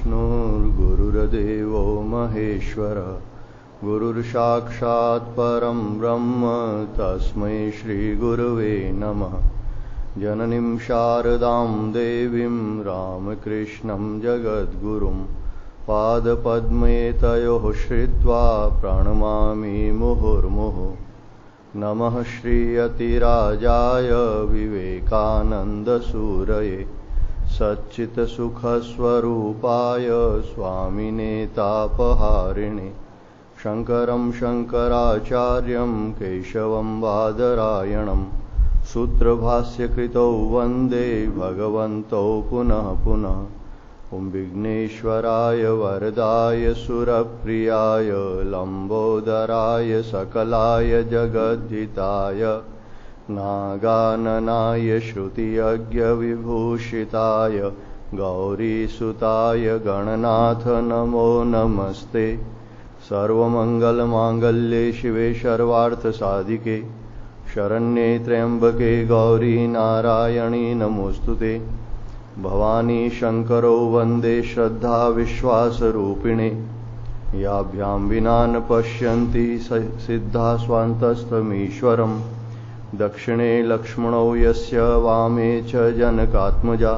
गुरुर्विष्णुर्गुरुर्देवो महेश्वर गुरुर्साक्षात् परं ब्रह्म तस्मै श्रीगुरवे नमः। जननीं शारदां देवीं रामकृष्णं जगद्गुरुं पादपद्मे तयोः श्रित्वा प्रणमामि मुहुर्मुहुः। नमः श्रीयतिराजाय विवेकानन्दसूरये सच्चित्सुखस्वरूपाय स्वामिने तापहारिणे शङ्करं शङ्कराचार्यं केशवं बादरायणं सूत्रभाष्यकृतौ वन्दे भगवन्तौ पुनः पुनः। ॐ विघ्नेश्वराय वरदाय सुरप्रियाय लम्बोदराय सकलाय जगद्धिताय नागाननाय श्रुतियज्ञविभूषिताय गौरीसुताय गणनाथ नमो नमस्ते। सर्वमङ्गलमाङ्गल्ये शिवे सर्वार्थसाधिके शरण्ये त्र्यम्बके गौरी नारायणी नमोऽस्तुते। भवानी शंकरो वन्दे श्रद्धा विश्वासरूपिणे याभ्यां विना न पश्यन्ति सिद्धा स्वान्तस्थमीश्वरम्। दक्षिणे लक्ष्मणो यस्य वामे च जनकात्मजा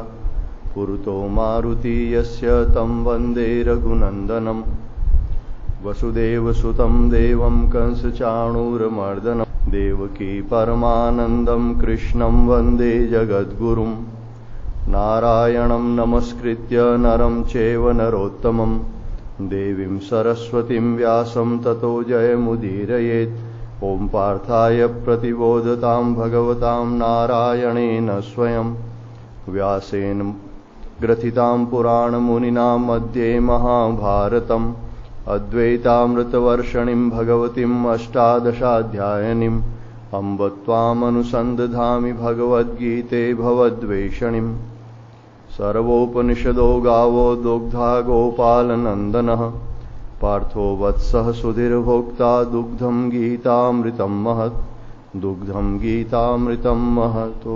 पुरतो मारुति यस्य तं वन्दे रघुनन्दनम्। वसुदेवसुतं देवं कंसचाणूरमर्दनं देवकी परमानन्दं कृष्णं वन्दे जगद्गुरुम्। नारायणं नमस्कृत्य नरं चैव नरोत्तमं देवीं सरस्वतीं व्यासं ततो जयमुदीरयेत्। ॐ पार्थाय प्रतिबोधतां भगवतां नारायणेन स्वयं व्यासेन ग्रथितां पुराणमुनिना मध्ये महाभारतम् अद्वैतामृतवर्षिणीं भगवतीम् अष्टादशाध्यायिनीम् अम्ब त्वामनुसन्दधामि भगवद्गीते भवद्वेषणीम्। सर्वोपनिषदो गावो दुग्धा गोपालनन्दनः पार्थो वत्सः सुधीर्भोक्ता दुग्धं गीतामृतं महत् दुग्धं गीतामृतं महत्।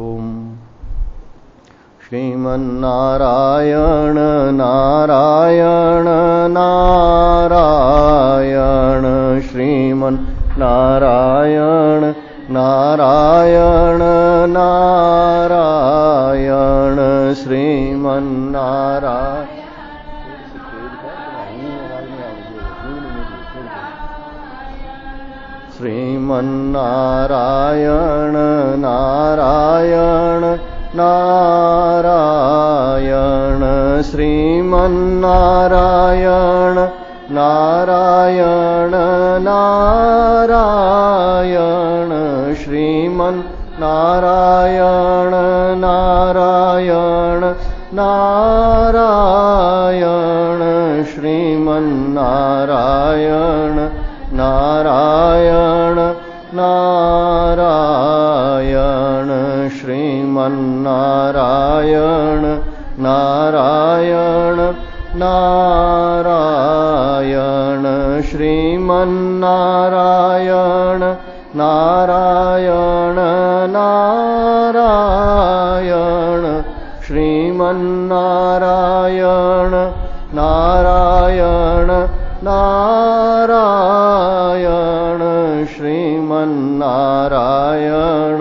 श्रीमन्नारायण नारायण नारायण श्रीमन्नारायण नारायण नारायण श्रीमन्नारायण श्रीमन्नारायण नारायण नारायण श्रीमन्नारायण नारायण नारायण श्रीमन्नारायण नारायण नारायण श्रीमन्नारायण नारायण नारायण श्रीमन्नारायण नारायण नारायण श्रीमन्नारायण नारायण नारायण श्रीमन्नारायण नारायण नारायण श्रीमन्नारायण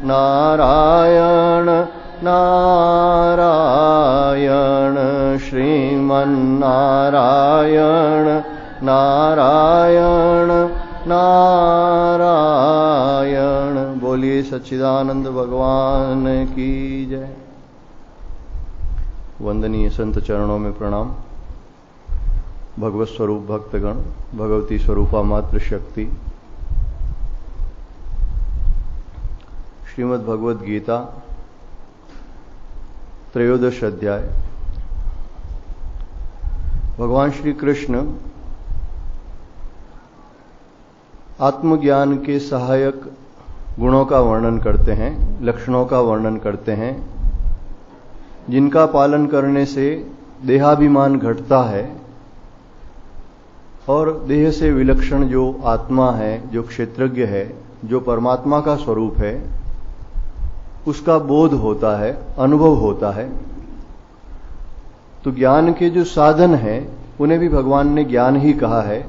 नारायण नारायण श्रीमन्नारायण नारायण नारायण। बोलिए सच्चिदानंद भगवान की जय। वंदनीय संत चरणों में प्रणाम। भगवत स्वरूप भक्तगण, भगवती स्वरूपा मात्र शक्ति, श्रीमद् भगवद गीता त्रयोदश अध्याय। भगवान श्री कृष्ण आत्मज्ञान के सहायक गुणों का वर्णन करते हैं, लक्षणों का वर्णन करते हैं, जिनका पालन करने से देहाभिमान घटता है और देह से विलक्षण जो आत्मा है, जो क्षेत्रज्ञ है, जो परमात्मा का स्वरूप है, उसका बोध होता है, अनुभव होता है। तो ज्ञान के जो साधन हैं उन्हें भी भगवान ने ज्ञान ही कहा है,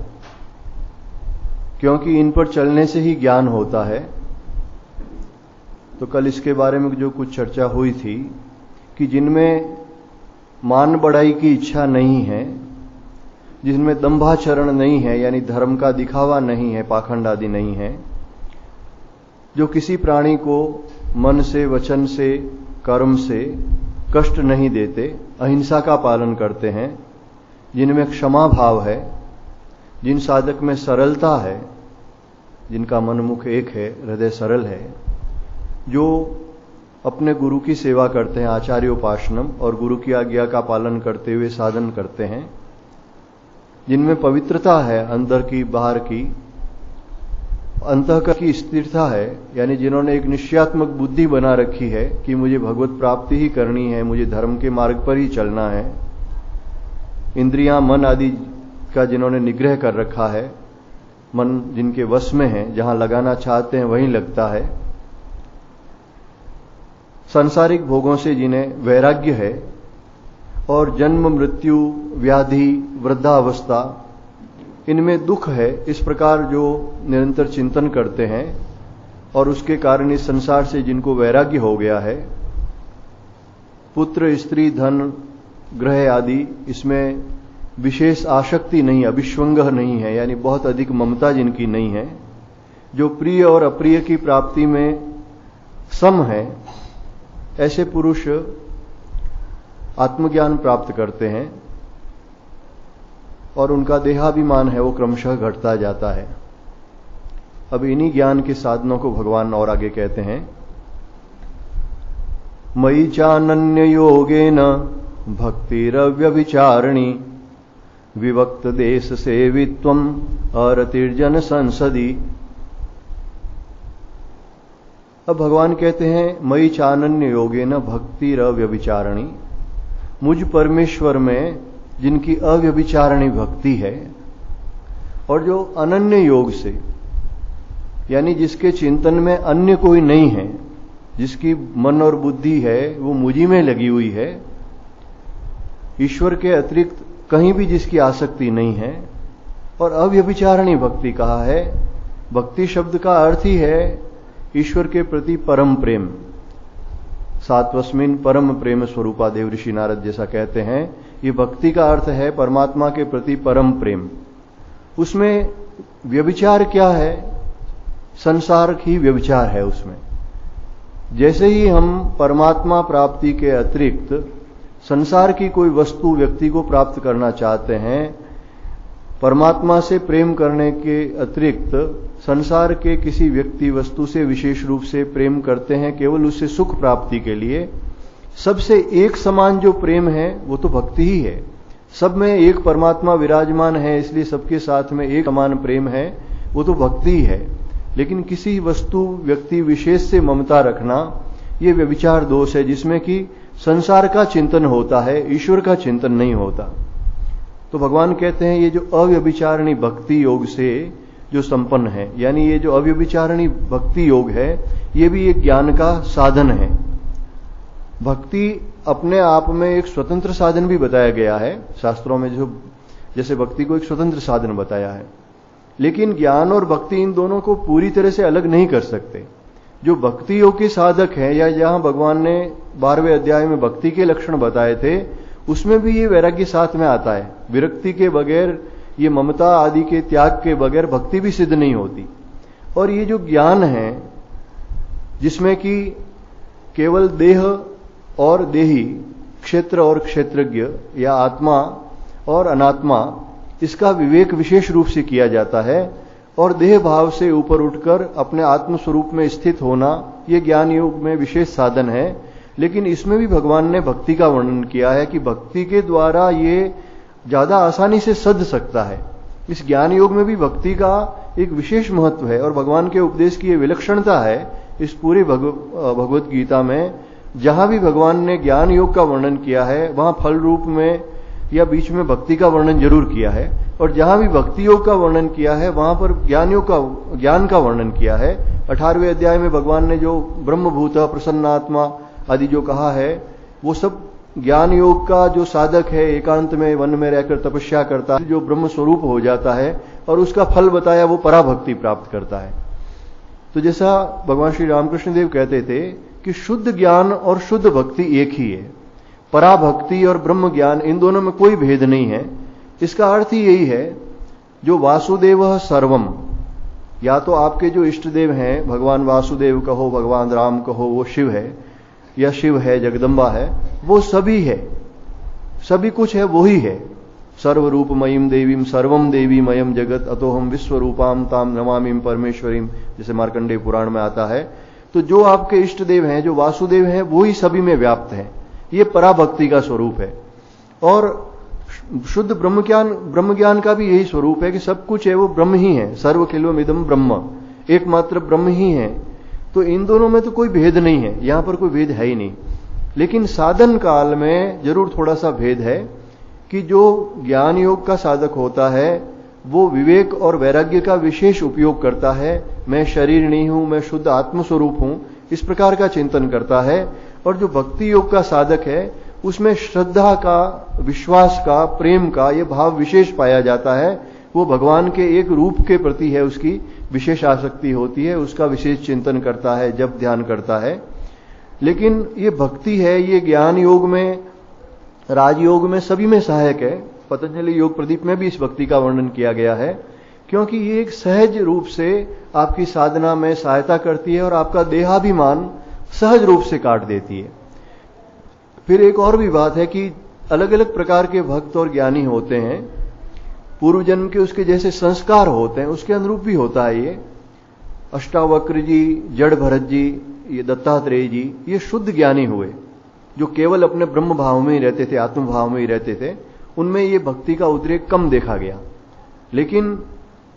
क्योंकि इन पर चलने से ही ज्ञान होता है। तो कल इसके बारे में जो कुछ चर्चा हुई थी कि जिनमें मान बढ़ाई की इच्छा नहीं है, जिनमें दंभाचरण नहीं है, यानी धर्म का दिखावा नहीं है, पाखंड आदि नहीं है, जो किसी प्राणी को मन से, वचन से, कर्म से कष्ट नहीं देते, अहिंसा का पालन करते हैं, जिनमें क्षमा भाव है, जिन साधक में सरलता है, जिनका मन मुख एक है, हृदय सरल है, जो अपने गुरु की सेवा करते हैं, आचार्योपासनम, और गुरु की आज्ञा का पालन करते हुए साधन करते हैं, जिनमें पवित्रता है, अंदर की बाहर की, अंतःकरण की स्थिरता है, यानी जिन्होंने एक निश्चयात्मक बुद्धि बना रखी है कि मुझे भगवत प्राप्ति ही करनी है, मुझे धर्म के मार्ग पर ही चलना है, इंद्रियां, मन आदि का जिन्होंने निग्रह कर रखा है, मन जिनके वश में है, जहां लगाना चाहते हैं वहीं लगता है, सांसारिक भोगों से जिन्हें वैराग्य है, और जन्म, मृत्यु, व्याधि, वृद्धावस्था, इनमें दुख है, इस प्रकार जो निरंतर चिंतन करते हैं और उसके कारण इस संसार से जिनको वैराग्य हो गया है, पुत्र, स्त्री, धन, ग्रह आदि, इसमें विशेष आसक्ति नहीं, अभिष्वंग नहीं है, यानी बहुत अधिक ममता जिनकी नहीं है, जो प्रिय और अप्रिय की प्राप्ति में सम है, ऐसे पुरुष आत्मज्ञान प्राप्त करते हैं और उनका देहाभिमान है वो क्रमशः घटता जाता है। अब इन्हीं ज्ञान के साधनों को भगवान और आगे कहते हैं, मयि चानन्य योगेन भक्तिरव्यभिचारिणी विवक्त देश सेवित्वम अरतिर्जन संसदी। अब भगवान कहते हैं, मयि चानन्य योगेन भक्तिरव्यभिचारिणी, मुझ परमेश्वर में जिनकी अव्यभिचारिणी भक्ति है और जो अनन्य योग से, यानी जिसके चिंतन में अन्य कोई नहीं है, जिसकी मन और बुद्धि है वो मुझी में लगी हुई है, ईश्वर के अतिरिक्त कहीं भी जिसकी आसक्ति नहीं है, और अव्यभिचारिणी भक्ति कहा है। भक्ति शब्द का अर्थ ही है ईश्वर के प्रति परम प्रेम। सात्वस्मिन परम प्रेम स्वरूपा, देव ऋषि नारद जैसा कहते हैं, ये भक्ति का अर्थ है परमात्मा के प्रति परम प्रेम। उसमें व्यभिचार क्या है? संसार की व्यभिचार है उसमें। जैसे ही हम परमात्मा प्राप्ति के अतिरिक्त संसार की कोई वस्तु, व्यक्ति को प्राप्त करना चाहते हैं, परमात्मा से प्रेम करने के अतिरिक्त संसार के किसी व्यक्ति, वस्तु से विशेष रूप से प्रेम करते हैं केवल उससे सुख प्राप्ति के लिए, सबसे एक समान जो प्रेम है वो तो भक्ति ही है। सब में एक परमात्मा विराजमान है, इसलिए सबके साथ में एक समान प्रेम है, वो तो भक्ति ही है। लेकिन किसी वस्तु, व्यक्ति विशेष से ममता रखना, ये व्यभिचार दोष है, जिसमें कि संसार का चिंतन होता है, ईश्वर का चिंतन नहीं होता। तो भगवान कहते हैं ये जो अव्यभिचारिणी भक्ति योग से जो संपन्न है, यानी ये जो अव्यभिचारिणी भक्ति योग है, ये भी एक ज्ञान का साधन है। भक्ति अपने आप में एक स्वतंत्र साधन भी बताया गया है शास्त्रों में, जो जैसे भक्ति को एक स्वतंत्र साधन बताया है, लेकिन ज्ञान और भक्ति इन दोनों को पूरी तरह से अलग नहीं कर सकते। जो भक्ति योग के साधक है, या जहां भगवान ने 12वें अध्याय में भक्ति के लक्षण बताए थे, उसमें भी ये वैराग्य साथ में आता है। विरक्ति के बगैर, ये ममता आदि के त्याग के बगैर भक्ति भी सिद्ध नहीं होती। और ये जो ज्ञान है, जिसमें कि केवल देह और देही, क्षेत्र और क्षेत्रज्ञ, या आत्मा और अनात्मा, इसका विवेक विशेष रूप से किया जाता है, और देह भाव से ऊपर उठकर अपने आत्म स्वरूप में स्थित होना, ये ज्ञान योग में विशेष साधन है। लेकिन इसमें भी भगवान ने भक्ति का वर्णन किया है कि भक्ति के द्वारा ये ज्यादा आसानी से सध सकता है। इस ज्ञान योग में भी भक्ति का एक विशेष महत्व है, और भगवान के उपदेश की ये विलक्षणता है इस पूरी भगवत गीता में। जहां भी भगवान ने ज्ञान योग का वर्णन किया है, वहां फल रूप में या बीच में भक्ति का वर्णन जरूर किया है, और जहां भी भक्ति योग का वर्णन किया है, वहां पर ज्ञान का वर्णन किया है। 18वें अध्याय में भगवान ने जो ब्रह्मभूत, प्रसन्नात्मा आदि जो कहा है, वो सब ज्ञान योग का जो साधक है, एकांत में वन में रहकर तपस्या करता है, जो ब्रह्म स्वरूप हो जाता है और उसका फल बताया वो पराभक्ति प्राप्त करता है। तो जैसा भगवान श्री रामकृष्ण देव कहते थे कि शुद्ध ज्ञान और शुद्ध भक्ति एक ही है, पराभक्ति और ब्रह्म ज्ञान इन दोनों में कोई भेद नहीं है। इसका अर्थ ही यही है, जो वासुदेव सर्वम, या तो आपके जो इष्ट देव हैं, भगवान वासुदेव कहो, भगवान राम कहो, वो शिव है, या शिव है, जगदम्बा है, वो सभी है, सभी कुछ है, वो ही है। सर्वरूपमयीम देवीम सर्वम देवीमयम जगत अतोहम विश्वरूपाम ताम नमामिम परमेश्वरीम, जैसे मार्कंडेय पुराण में आता है। तो जो आपके इष्ट देव हैं, जो वासुदेव हैं, वो ही सभी में व्याप्त हैं। ये पराभक्ति का स्वरूप है। और शुद्ध ब्रह्म ज्ञान का भी यही स्वरूप है कि सब कुछ है वो ब्रह्म ही है। सर्व खिलवम इदम ब्रह्म, एकमात्र ब्रह्म ही है। तो इन दोनों में तो कोई भेद नहीं है, यहां पर कोई भेद है ही नहीं। लेकिन साधन काल में जरूर थोड़ा सा भेद है कि जो ज्ञान योग का साधक होता है वो विवेक और वैराग्य का विशेष उपयोग करता है। मैं शरीर नहीं हूं, मैं शुद्ध आत्मस्वरूप हूं, इस प्रकार का चिंतन करता है। और जो भक्ति योग का साधक है उसमें श्रद्धा का, विश्वास का, प्रेम का ये भाव विशेष पाया जाता है। वो भगवान के एक रूप के प्रति है, उसकी विशेष आसक्ति होती है, उसका विशेष चिंतन करता है, जब ध्यान करता है। लेकिन ये भक्ति है, ये ज्ञान योग में, राजयोग में, सभी में सहायक है। पतंजलि योग प्रदीप में भी इस भक्ति का वर्णन किया गया है, क्योंकि ये एक सहज रूप से आपकी साधना में सहायता करती है और आपका देहाभिमान सहज रूप से काट देती है। फिर एक और भी बात है कि अलग अलग प्रकार के भक्त और ज्ञानी होते हैं। पूर्व जन्म के उसके जैसे संस्कार होते हैं उसके अनुरूप भी होता है। ये अष्टावक्र जी, जड़ भरत जी, ये दत्तात्रेय जी, ये शुद्ध ज्ञानी हुए जो केवल अपने ब्रह्म भाव में ही रहते थे, आत्म भाव में ही रहते थे। उनमें ये भक्ति का उद्रेक कम देखा गया। लेकिन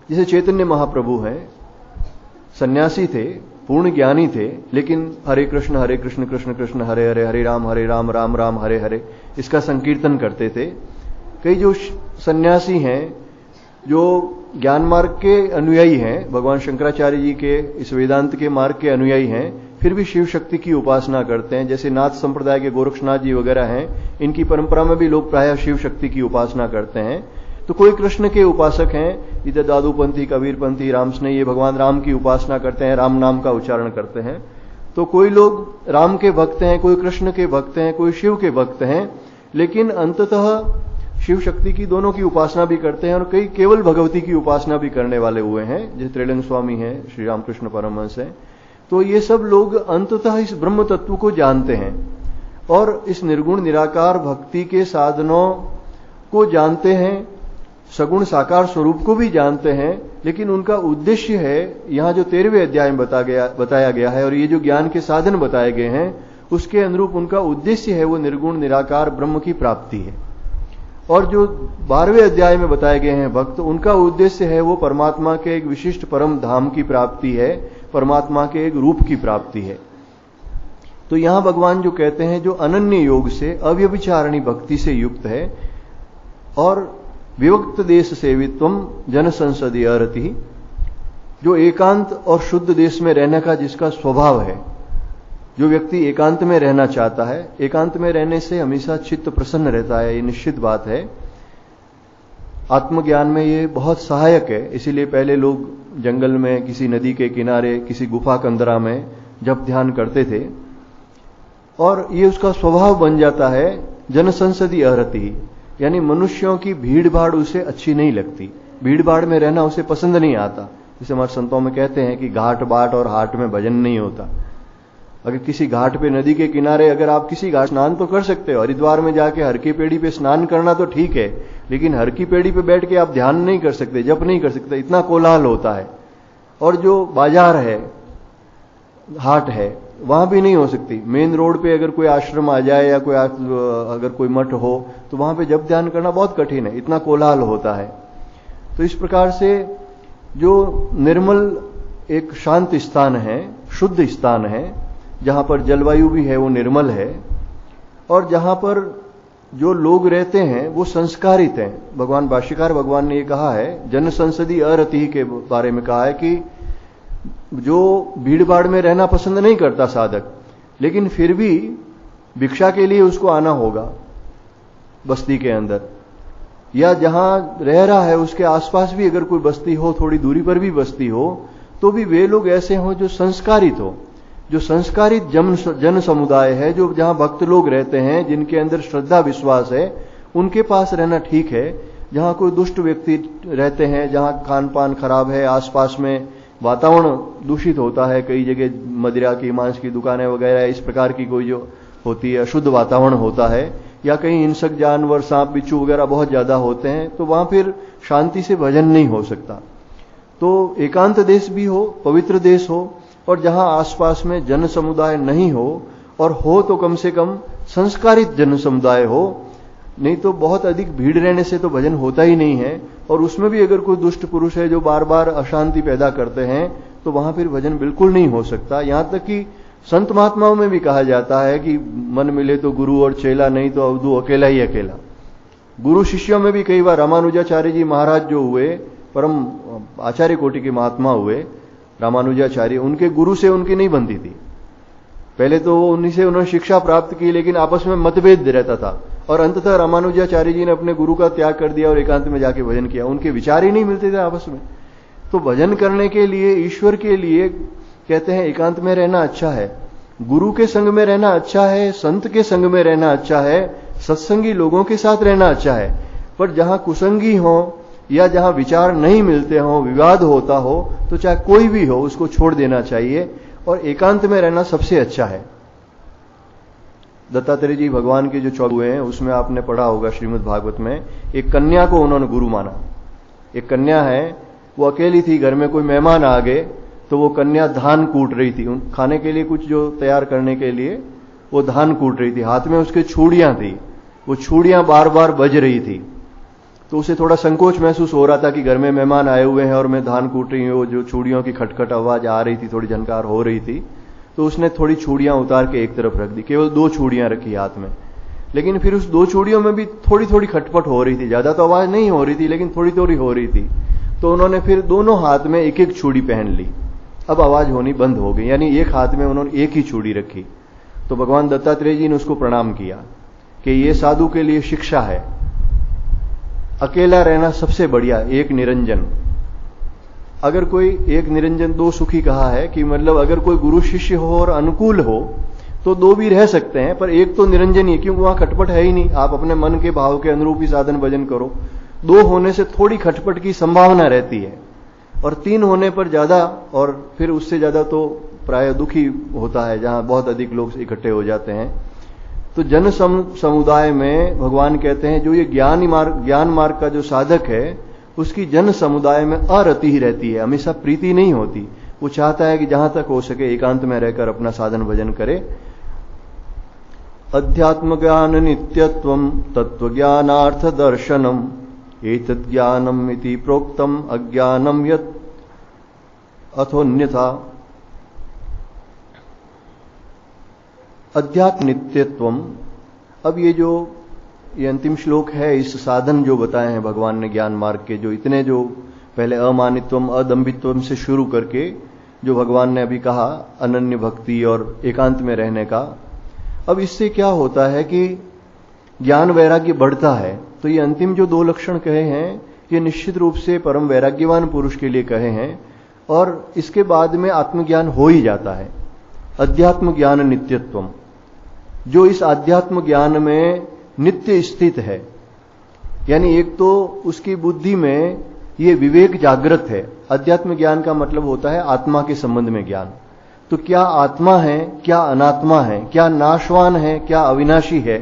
जैसे चैतन्य महाप्रभु हैं, सन्यासी थे, पूर्ण ज्ञानी थे, लेकिन हरे कृष्ण कृष्ण कृष्ण हरे हरे, हरे राम राम राम हरे हरे, इसका संकीर्तन करते थे। कई जो सन्यासी हैं जो ज्ञान मार्ग के अनुयायी हैं, भगवान शंकराचार्य जी के इस वेदांत के मार्ग के अनुयायी हैं, फिर भी शिव शक्ति की उपासना करते हैं। जैसे नाथ संप्रदाय के गोरक्षनाथ जी वगैरह हैं, इनकी परंपरा में भी लोग प्रायः शिव शक्ति की उपासना करते हैं। तो कोई कृष्ण के उपासक हैं, इधर दादूपंथी, कबीरपंथी, रामस्नेही, ये भगवान राम की उपासना करते हैं, राम नाम का उच्चारण करते हैं। तो कोई लोग राम के भक्त हैं, कोई कृष्ण के भक्त हैं, कोई शिव के भक्त हैं, लेकिन अंततः शिव शक्ति की दोनों की उपासना भी करते हैं। और कई केवल भगवती की उपासना भी करने वाले हुए हैं, जैसे त्रिलिंग स्वामी हैं, श्री रामकृष्ण परमहंस हैं। तो ये सब लोग अंततः इस ब्रह्म तत्व को जानते हैं और इस निर्गुण निराकार भक्ति के साधनों को जानते हैं, सगुण साकार स्वरूप को भी जानते हैं। लेकिन उनका उद्देश्य है, यहां जो 13वें अध्याय में बताया गया है और ये जो ज्ञान के साधन बताए गए हैं उसके अनुरूप उनका उद्देश्य है वो निर्गुण निराकार ब्रह्म की प्राप्ति है। और जो 12वें अध्याय में बताए गए हैं भक्त, उनका उद्देश्य है वो परमात्मा के एक विशिष्ट परम धाम की प्राप्ति है, परमात्मा के एक रूप की प्राप्ति है। तो यहां भगवान जो कहते हैं जो अनन्य योग से अव्यभिचारिणी भक्ति से युक्त है और विवक्त देश सेवित्वम जन संसदीय रति, जो एकांत और शुद्ध देश में रहने का जिसका स्वभाव है, जो व्यक्ति एकांत में रहना चाहता है, एकांत में रहने से हमेशा चित्त प्रसन्न रहता है, ये निश्चित बात है। आत्मज्ञान में ये बहुत सहायक है। इसीलिए पहले लोग जंगल में, किसी नदी के किनारे, किसी गुफा कंदरा में जब ध्यान करते थे और ये उसका स्वभाव बन जाता है। जनसंसदीय अहरति, यानी मनुष्यों की भीड़ भाड़ उसे अच्छी नहीं लगती, भीड़ भाड़ में रहना उसे पसंद नहीं आता। जैसे हमारे संतों में कहते हैं कि घाट बाट और हाट में भजन नहीं होता। अगर किसी घाट पे, नदी के किनारे अगर आप किसी घाट स्नान तो कर सकते हो, हरिद्वार में जाके हर की पेड़ी पे स्नान करना तो ठीक है, लेकिन हर की पेड़ी पे बैठ के आप ध्यान नहीं कर सकते, जप नहीं कर सकते, इतना कोलाहल होता है। और जो बाजार है, हाट है, वहां भी नहीं हो सकती। मेन रोड पे अगर कोई आश्रम आ जाए या कोई अगर कोई मठ हो तो वहां पे जप ध्यान करना बहुत कठिन है, इतना कोलाहल होता है। तो इस प्रकार से जो निर्मल एक शांत स्थान है, शुद्ध स्थान है, जहां पर जलवायु भी है वो निर्मल है और जहां पर जो लोग रहते हैं वो संस्कारित हैं। भगवान भाष्यकार भगवान ने ये कहा है, जन संसदीय अरति के बारे में कहा है कि जो भीड़ भाड़ में रहना पसंद नहीं करता साधक, लेकिन फिर भी भिक्षा के लिए उसको आना होगा बस्ती के अंदर, या जहां रह रहा है उसके आसपास भी अगर कोई बस्ती हो, थोड़ी दूरी पर भी बस्ती हो, तो भी वे लोग ऐसे हों जो संस्कारित हो, जो संस्कारित जन समुदाय है, जो जहां भक्त लोग रहते हैं, जिनके अंदर श्रद्धा विश्वास है, उनके पास रहना ठीक है। जहां कोई दुष्ट व्यक्ति रहते हैं, जहां खान पान खराब है, आसपास में वातावरण दूषित होता है, कई जगह मदिरा की, मांस की दुकानें वगैरह इस प्रकार की कोई जो होती है, अशुद्ध वातावरण होता है, या कहीं हिंसक जानवर, सांप बिच्छू वगैरह बहुत ज्यादा होते हैं, तो वहां फिर शांति से भजन नहीं हो सकता। तो एकांत देश भी हो, पवित्र देश हो, और जहां आसपास में जन समुदाय नहीं हो, और हो तो कम से कम संस्कारित जन समुदाय हो, नहीं तो बहुत अधिक भीड़ रहने से तो भजन होता ही नहीं है। और उसमें भी अगर कोई दुष्ट पुरुष है जो बार बार अशांति पैदा करते हैं, तो वहां फिर भजन बिल्कुल नहीं हो सकता। यहां तक कि संत महात्माओं में भी कहा जाता है कि मन मिले तो गुरु और चेला, नहीं तो अवधू अकेला ही अकेला। गुरु शिष्यों में भी कई बार रामानुजाचार्य जी महाराज जो हुए, परम आचार्य कोटि के महात्मा हुए रामानुजाचार्य, उनके गुरु से उनकी नहीं बनती थी। पहले तो उन्हीं से उन्होंने शिक्षा प्राप्त की, लेकिन आपस में मतभेद रहता था, और अंततः रामानुजाचार्य जी ने अपने गुरु का त्याग कर दिया और एकांत में जाके भजन किया। उनके विचार ही नहीं मिलते थे आपस में। तो भजन करने के लिए, ईश्वर के लिए कहते हैं एकांत में रहना अच्छा है, गुरु के संग में रहना अच्छा है, संत के संग में रहना अच्छा है, सत्संगी लोगों के साथ रहना अच्छा है। पर जहां कुसंगी हो या जहां विचार नहीं मिलते हो, विवाद होता हो, तो चाहे कोई भी हो उसको छोड़ देना चाहिए, और एकांत में रहना सबसे अच्छा है। दत्तात्रेय जी भगवान के जो 14 हुए हैं, उसमें आपने पढ़ा होगा श्रीमद् भागवत में, एक कन्या को उन्होंने गुरु माना। एक कन्या है, वो अकेली थी, घर में कोई मेहमान आ गए तो वो कन्या धान कूट रही थी, खाने के लिए कुछ जो तैयार करने के लिए वो धान कूट रही थी। हाथ में उसके छुड़ियां थी, वो छुड़ियां बार बार बज रही थी। तो उसे थोड़ा संकोच महसूस हो रहा था कि घर में मेहमान आए हुए हैं और मैं धान कूट रही हूँ, जो छुड़ियों की खटखट आवाज आ रही थी, थोड़ी झनकार हो रही थी। तो उसने थोड़ी छुड़ियां उतार के एक तरफ रख दी, केवल 2 छुड़ियां रखी हाथ में। लेकिन फिर उस 2 छुड़ियों में भी थोड़ी थोड़ी खटपट हो रही थी, ज्यादा तो आवाज नहीं हो रही थी, लेकिन थोड़ी थोड़ी हो रही थी। तो उन्होंने फिर दोनों हाथ में एक एक छुड़ी पहन ली। अब आवाज होनी बंद हो गई, यानी एक हाथ में उन्होंने एक ही छुड़ी रखी। तो भगवान दत्तात्रेय जी ने उसको प्रणाम किया कि ये साधु के लिए शिक्षा है, अकेला रहना सबसे बढ़िया, एक निरंजन। अगर कोई एक निरंजन 2 सुखी कहा है कि मतलब अगर कोई गुरु शिष्य हो और अनुकूल हो तो 2 भी रह सकते हैं, पर एक तो निरंजन ही, क्योंकि वहां खटपट है ही नहीं। आप अपने मन के भाव के अनुरूप ही साधन भजन करो। 2 होने से थोड़ी खटपट की संभावना रहती है, और 3 होने पर ज्यादा, और फिर उससे ज्यादा तो प्राय दुखी होता है, जहां बहुत अधिक लोग इकट्ठे हो जाते हैं। तो जन समुदाय में भगवान कहते हैं जो ये ज्ञान मार्ग का जो साधक है, उसकी जन समुदाय में अरति ही रहती है, हमेशा प्रीति नहीं होती। वो चाहता है कि जहां तक हो सके एकांत में रहकर अपना साधन भजन करे। अध्यात्म ज्ञान नित्यत्वम तत्व ज्ञानार्थ दर्शनम एतत् ज्ञानम इति प्रोक्तम अज्ञानम यत् अथोन्यथा। अध्यात्म नित्यत्वम, अब ये अंतिम श्लोक है, इस साधन जो बताए हैं भगवान ने ज्ञान मार्ग के, जो इतने जो पहले अमानित्वम अदम्भित्वम से शुरू करके जो भगवान ने अभी कहा अनन्य भक्ति और एकांत में रहने का, अब इससे क्या होता है कि ज्ञान वैराग्य बढ़ता है। तो ये अंतिम जो 2 लक्षण कहे हैं, ये निश्चित रूप से परम वैराग्यवान पुरुष के लिए कहे हैं, और इसके बाद में आत्मज्ञान हो ही जाता है। अध्यात्म ज्ञान नित्यत्वम, जो इस आध्यात्म ज्ञान में नित्य स्थित है, यानी एक तो उसकी बुद्धि में ये विवेक जागृत है। अध्यात्म ज्ञान का मतलब होता है आत्मा के संबंध में ज्ञान। तो क्या आत्मा है, क्या अनात्मा है, क्या नाशवान है, क्या अविनाशी है,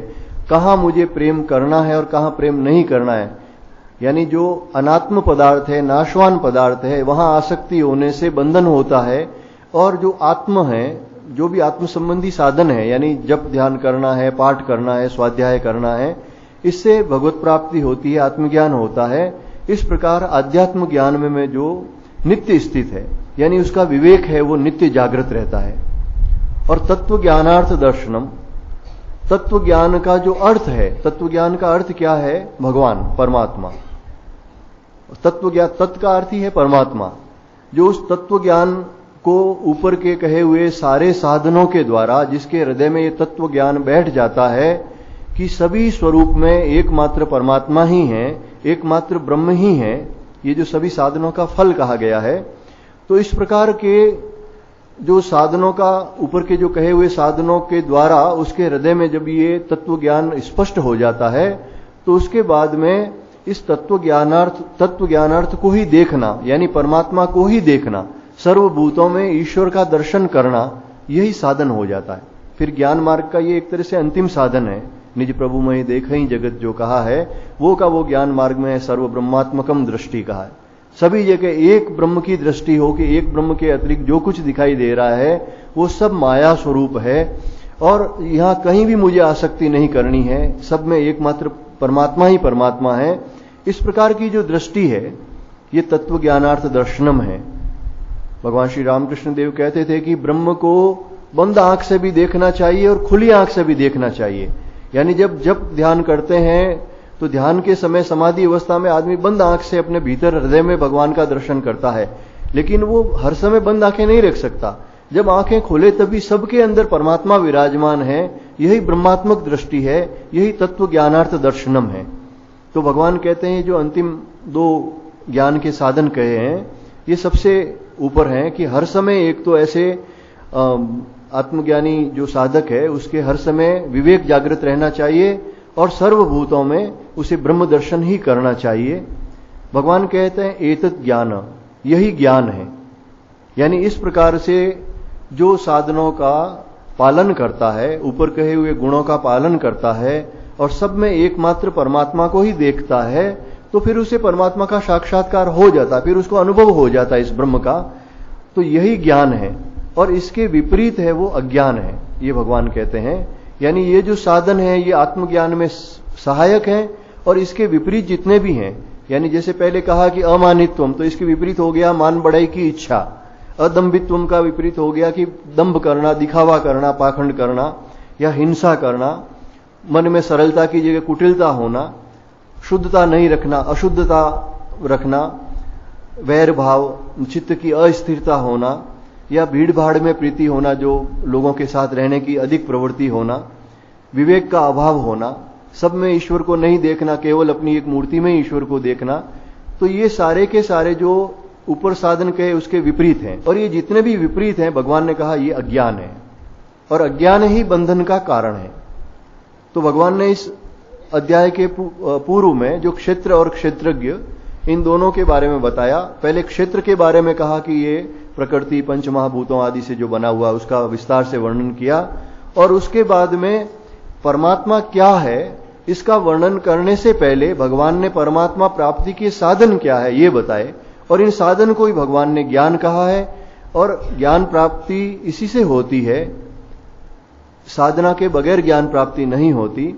कहां मुझे प्रेम करना है और कहां प्रेम नहीं करना है, यानी जो अनात्म पदार्थ है, नाशवान पदार्थ है, वहां आसक्ति होने से बंधन होता है। और जो आत्म है, जो भी आत्म संबंधी साधन है, यानी जप ध्यान करना है, पाठ करना है, स्वाध्याय करना है, इससे भगवत प्राप्ति होती है, आत्मज्ञान होता है। इस प्रकार आध्यात्म ज्ञान में जो नित्य स्थित है, यानी उसका विवेक है, वो नित्य जागृत रहता है। और तत्व ज्ञानार्थ दर्शनम, तत्व ज्ञान का जो अर्थ है, तत्व ज्ञान का अर्थ क्या है? भगवान, परमात्मा। तत्व ज्ञान, तत्व का अर्थ ही है परमात्मा। जो उस तत्व ज्ञान को ऊपर के कहे हुए सारे साधनों के द्वारा जिसके हृदय में ये तत्व ज्ञान बैठ जाता है कि सभी स्वरूप में एकमात्र परमात्मा ही है, एकमात्र ब्रह्म ही है, ये जो सभी साधनों का फल कहा गया है, तो इस प्रकार के जो साधनों का ऊपर के जो कहे हुए साधनों के द्वारा उसके हृदय में जब ये तत्व ज्ञान स्पष्ट हो जाता है, तो उसके बाद में इस तत्व ज्ञानार्थ को ही देखना, यानी परमात्मा को ही देखना, सर्वभूतों में ईश्वर का दर्शन करना, यही साधन हो जाता है। फिर ज्ञान मार्ग का ये एक तरह से अंतिम साधन है। निज प्रभु में देख ही जगत जो कहा है वो का वो ज्ञान मार्ग में सर्व ब्रह्मात्मकम दृष्टि कहा है। सभी जगह एक ब्रह्म की दृष्टि हो कि एक ब्रह्म के अतिरिक्त जो कुछ दिखाई दे रहा है वो सब माया स्वरूप है और यहां कहीं भी मुझे आसक्ति नहीं करनी है, सब में एकमात्र परमात्मा ही परमात्मा है। इस प्रकार की जो दृष्टि है ये तत्व ज्ञानार्थ दर्शनम है। भगवान श्री रामकृष्ण देव कहते थे कि ब्रह्म को बंद आंख से भी देखना चाहिए और खुली आंख से भी देखना चाहिए। यानी जब ध्यान करते हैं तो ध्यान के समय समाधि अवस्था में आदमी बंद आंख से अपने भीतर हृदय में भगवान का दर्शन करता है, लेकिन वो हर समय बंद आंखें नहीं रख सकता। जब आंखें खोले तभी सबके अंदर परमात्मा विराजमान है। यही ब्रह्मात्मक दृष्टि है, यही तत्व ज्ञानार्थ दर्शनम है। तो भगवान कहते हैं जो अंतिम दो ज्ञान के साधन कहे हैं ये सबसे ऊपर हैं कि हर समय एक तो ऐसे आत्मज्ञानी जो साधक है उसके हर समय विवेक जागृत रहना चाहिए और सर्वभूतों में उसे ब्रह्म दर्शन ही करना चाहिए। भगवान कहते हैं एतत् ज्ञान, यही ज्ञान है। यानी इस प्रकार से जो साधनों का पालन करता है, ऊपर कहे हुए गुणों का पालन करता है और सब में एकमात्र परमात्मा को ही देखता है, तो फिर उसे परमात्मा का साक्षात्कार हो जाता, फिर उसको अनुभव हो जाता है इस ब्रह्म का। तो यही ज्ञान है और इसके विपरीत है वो अज्ञान है, ये भगवान कहते हैं। यानी ये जो साधन है ये आत्मज्ञान में सहायक है और इसके विपरीत जितने भी हैं, यानी जैसे पहले कहा कि अमानित्वम, तो इसके विपरीत हो गया मान बढ़ाई की इच्छा। अदम्भित्वम का विपरीत हो गया कि दंभ करना, दिखावा करना, पाखंड करना या हिंसा करना, मन में सरलता की जगह कुटिलता होना, शुद्धता नहीं रखना, अशुद्धता रखना, वैर भाव, चित्त की अस्थिरता होना या भीड़ भाड़ में प्रीति होना, जो लोगों के साथ रहने की अधिक प्रवृत्ति होना, विवेक का अभाव होना, सब में ईश्वर को नहीं देखना, केवल अपनी एक मूर्ति में ईश्वर को देखना। तो ये सारे के सारे जो ऊपर साधन कहे उसके विपरीत हैं और ये जितने भी विपरीत हैं भगवान ने कहा ये अज्ञान है और अज्ञान ही बंधन का कारण है। तो भगवान ने इस अध्याय के पूर्व में जो क्षेत्र और क्षेत्रज्ञ इन दोनों के बारे में बताया। पहले क्षेत्र के बारे में कहा कि ये प्रकृति पंचमहाभूतों आदि से जो बना हुआ उसका विस्तार से वर्णन किया और उसके बाद में परमात्मा क्या है इसका वर्णन करने से पहले भगवान ने परमात्मा प्राप्ति के साधन क्या है ये बताए और इन साधन को ही भगवान ने ज्ञान कहा है और ज्ञान प्राप्ति इसी से होती है, साधना के बगैर ज्ञान प्राप्ति नहीं होती।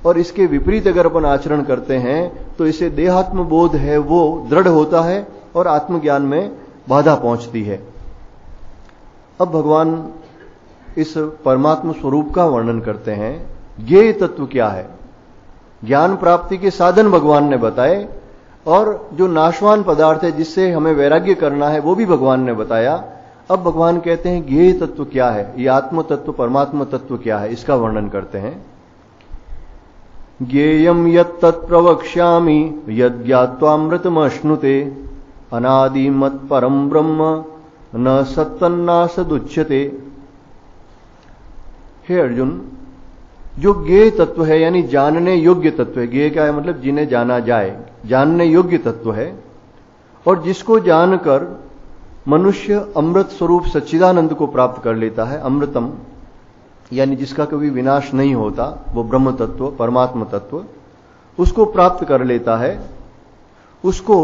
और इसके विपरीत अगर अपन आचरण करते हैं तो इसे देहात्म बोध है वो दृढ़ होता है और आत्मज्ञान में बाधा पहुंचती है। अब भगवान इस परमात्मा स्वरूप का वर्णन करते हैं। ज्ञेय तत्व क्या है, ज्ञान प्राप्ति के साधन भगवान ने बताए और जो नाशवान पदार्थ है जिससे हमें वैराग्य करना है वो भी भगवान ने बताया। अब भगवान कहते हैं ज्ञेय तत्व क्या है, ये आत्म तत्व परमात्मा तत्व क्या है, इसका वर्णन करते हैं। ज्ञेयम यत्तत् प्रवक्ष्यामि यज्ञात्वामृतमश्नुते अनादिमत् परम ब्रह्म न सत्तन्नासदुच्यते। हे अर्जुन, जो ज्ञेय तत्व है यानी जानने योग्य तत्व है, ज्ञेय क्या है मतलब जिन्हें जाना जाए, जानने योग्य तत्व है और जिसको जानकर मनुष्य अमृत स्वरूप सच्चिदानंद को प्राप्त कर लेता है। अमृतम यानी जिसका कभी विनाश नहीं होता, वो ब्रह्म तत्व परमात्मा तत्व उसको प्राप्त कर लेता है। उसको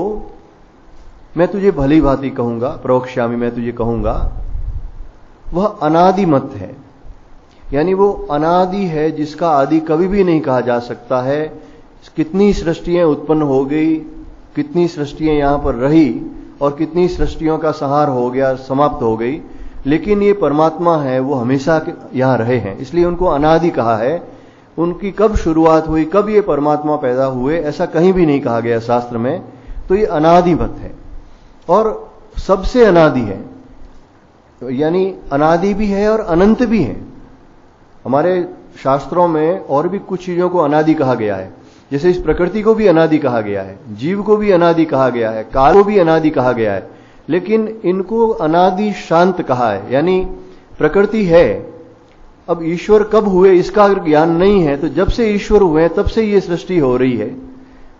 मैं तुझे भली भांति कहूंगा, प्रवक्ष्यामि मैं तुझे कहूंगा, वह अनादिमत है यानी वो अनादि है जिसका आदि कभी भी नहीं कहा जा सकता है। कितनी सृष्टियां उत्पन्न हो गई, कितनी सृष्टियां यहां पर रही और कितनी सृष्टियों का संहार हो गया, समाप्त हो गई, लेकिन ये परमात्मा है वो हमेशा यहां रहे हैं, इसलिए उनको अनादि कहा है। उनकी कब शुरुआत हुई, कब ये परमात्मा पैदा हुए, ऐसा कहीं भी नहीं कहा गया शास्त्र में। तो ये अनादिमत है और सबसे अनादि है। यानी अनादि भी है और अनंत भी है। हमारे शास्त्रों में और भी कुछ चीजों को अनादि कहा गया है, जैसे इस प्रकृति को भी अनादि कहा गया है, जीव को भी अनादि कहा गया है, काल को भी अनादि कहा गया है, लेकिन इनको अनादि शांत कहा है। यानी प्रकृति है, अब ईश्वर कब हुए इसका अगर ज्ञान नहीं है तो जब से ईश्वर हुए तब से ये सृष्टि हो रही है,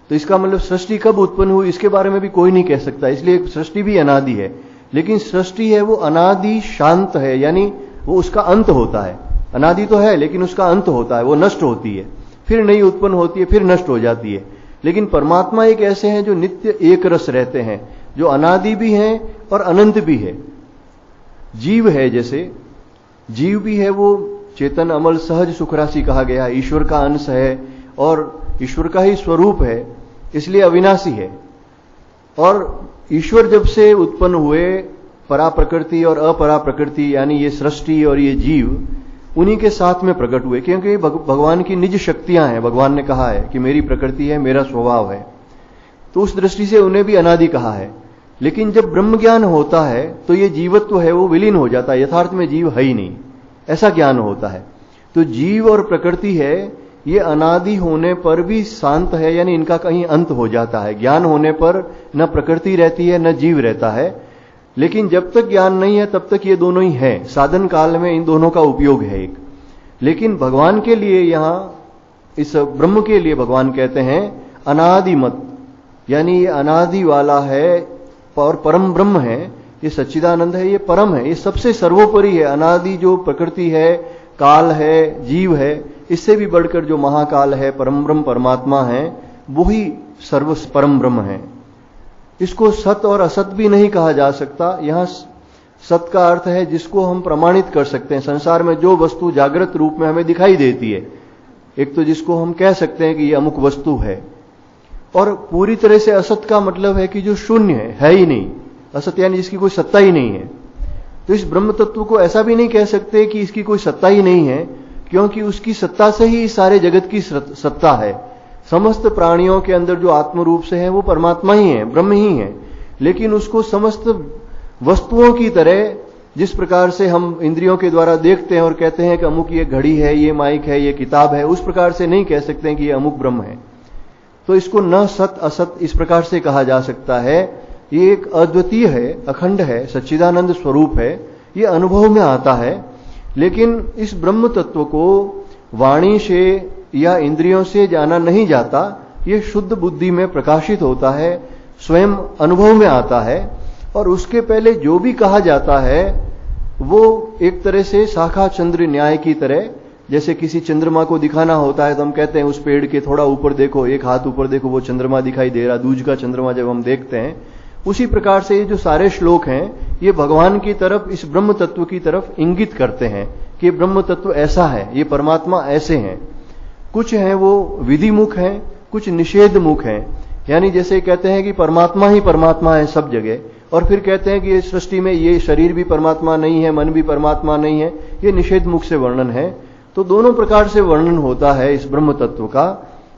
तो इसका मतलब सृष्टि कब उत्पन्न हुई इसके बारे में भी कोई नहीं कह सकता, इसलिए सृष्टि भी अनादि है। लेकिन सृष्टि है वो अनादि शांत है, यानी वो उसका अंत होता है। अनादि तो है लेकिन उसका अंत होता है, वो नष्ट होती है, फिर नई उत्पन्न होती है, फिर नष्ट हो जाती है। लेकिन परमात्मा एक ऐसे हैं जो नित्य एक रस रहते हैं, जो अनादि भी हैं और अनंत भी है। जीव है, जैसे जीव भी है, वो चेतन अमल सहज सुखराशि कहा गया है, ईश्वर का अंश है और ईश्वर का ही स्वरूप है, इसलिए अविनाशी है। और ईश्वर जब से उत्पन्न हुए, परा प्रकृति और अपरा प्रकृति यानी ये सृष्टि और ये जीव उन्हीं के साथ में प्रकट हुए, क्योंकि भगवान की निज शक्तियां हैं। भगवान ने कहा है कि मेरी प्रकृति है, मेरा स्वभाव है, तो उस दृष्टि से उन्हें भी अनादि कहा है। लेकिन जब ब्रह्म ज्ञान होता है तो ये जीवत्व है वो विलीन हो जाता है, यथार्थ में जीव है ही नहीं, ऐसा ज्ञान होता है। तो जीव और प्रकृति है ये अनादि होने पर भी शांत है, यानी इनका कहीं अंत हो जाता है। ज्ञान होने पर न प्रकृति रहती है न जीव रहता है, लेकिन जब तक ज्ञान नहीं है तब तक ये दोनों ही है। साधन काल में इन दोनों का उपयोग है एक। लेकिन भगवान के लिए यहां इस ब्रह्म के लिए भगवान कहते हैं अनादिमत, यानी ये अनादि वाला है और परम ब्रह्म है, ये सच्चिदानंद है, ये परम है, ये सबसे सर्वोपरि है। अनादि जो प्रकृति है, काल है, जीव है, इससे भी बढ़कर जो महाकाल है, परम ब्रह्म परमात्मा है, वही सर्व परम ब्रह्म है। इसको सत और असत भी नहीं कहा जा सकता। यहां सत का अर्थ है जिसको हम प्रमाणित कर सकते हैं, संसार में जो वस्तु जागृत रूप में हमें दिखाई देती है, एक तो जिसको हम कह सकते हैं कि ये अमुक वस्तु है। और पूरी तरह से असत का मतलब है कि जो शून्य है ही नहीं, असत यानी जिसकी कोई सत्ता ही नहीं है। तो इस ब्रह्म तत्व को ऐसा भी नहीं कह सकते कि इसकी कोई सत्ता ही नहीं है, क्योंकि उसकी सत्ता से ही सारे जगत की सत्ता है। समस्त प्राणियों के अंदर जो आत्म रूप से है वो परमात्मा ही है, ब्रह्म ही है। लेकिन उसको समस्त वस्तुओं की तरह, जिस प्रकार से हम इंद्रियों के द्वारा देखते हैं और कहते हैं कि अमुक ये घड़ी है, ये माइक है, ये किताब है, उस प्रकार से नहीं कह सकते हैं कि ये अमुक ब्रह्म है। तो इसको न सत असत इस प्रकार से कहा जा सकता है। ये एक अद्वितीय है, अखंड है, सच्चिदानंद स्वरूप है, ये अनुभव में आता है। लेकिन इस ब्रह्म तत्व को वाणी से या इंद्रियों से जाना नहीं जाता, ये शुद्ध बुद्धि में प्रकाशित होता है, स्वयं अनुभव में आता है। और उसके पहले जो भी कहा जाता है वो एक तरह से शाखा चंद्र न्याय की तरह, जैसे किसी चंद्रमा को दिखाना होता है तो हम कहते हैं उस पेड़ के थोड़ा ऊपर देखो, एक हाथ ऊपर देखो, वो चंद्रमा दिखाई दे रहा, दूज का चंद्रमा जब हम देखते हैं, उसी प्रकार से ये जो सारे श्लोक हैं ये भगवान की तरफ, इस ब्रह्म तत्व की तरफ इंगित करते हैं कि ब्रह्म तत्व ऐसा है, ये परमात्मा ऐसे हैं। कुछ हैं वो विधिमुख हैं, कुछ निषेध मुख हैं, यानी जैसे कहते हैं कि परमात्मा ही परमात्मा है सब जगह, और फिर कहते हैं कि ये सृष्टि में ये शरीर भी परमात्मा नहीं है, मन भी परमात्मा नहीं है, ये निषेध मुख से वर्णन है। तो दोनों प्रकार से वर्णन होता है इस ब्रह्म तत्व का।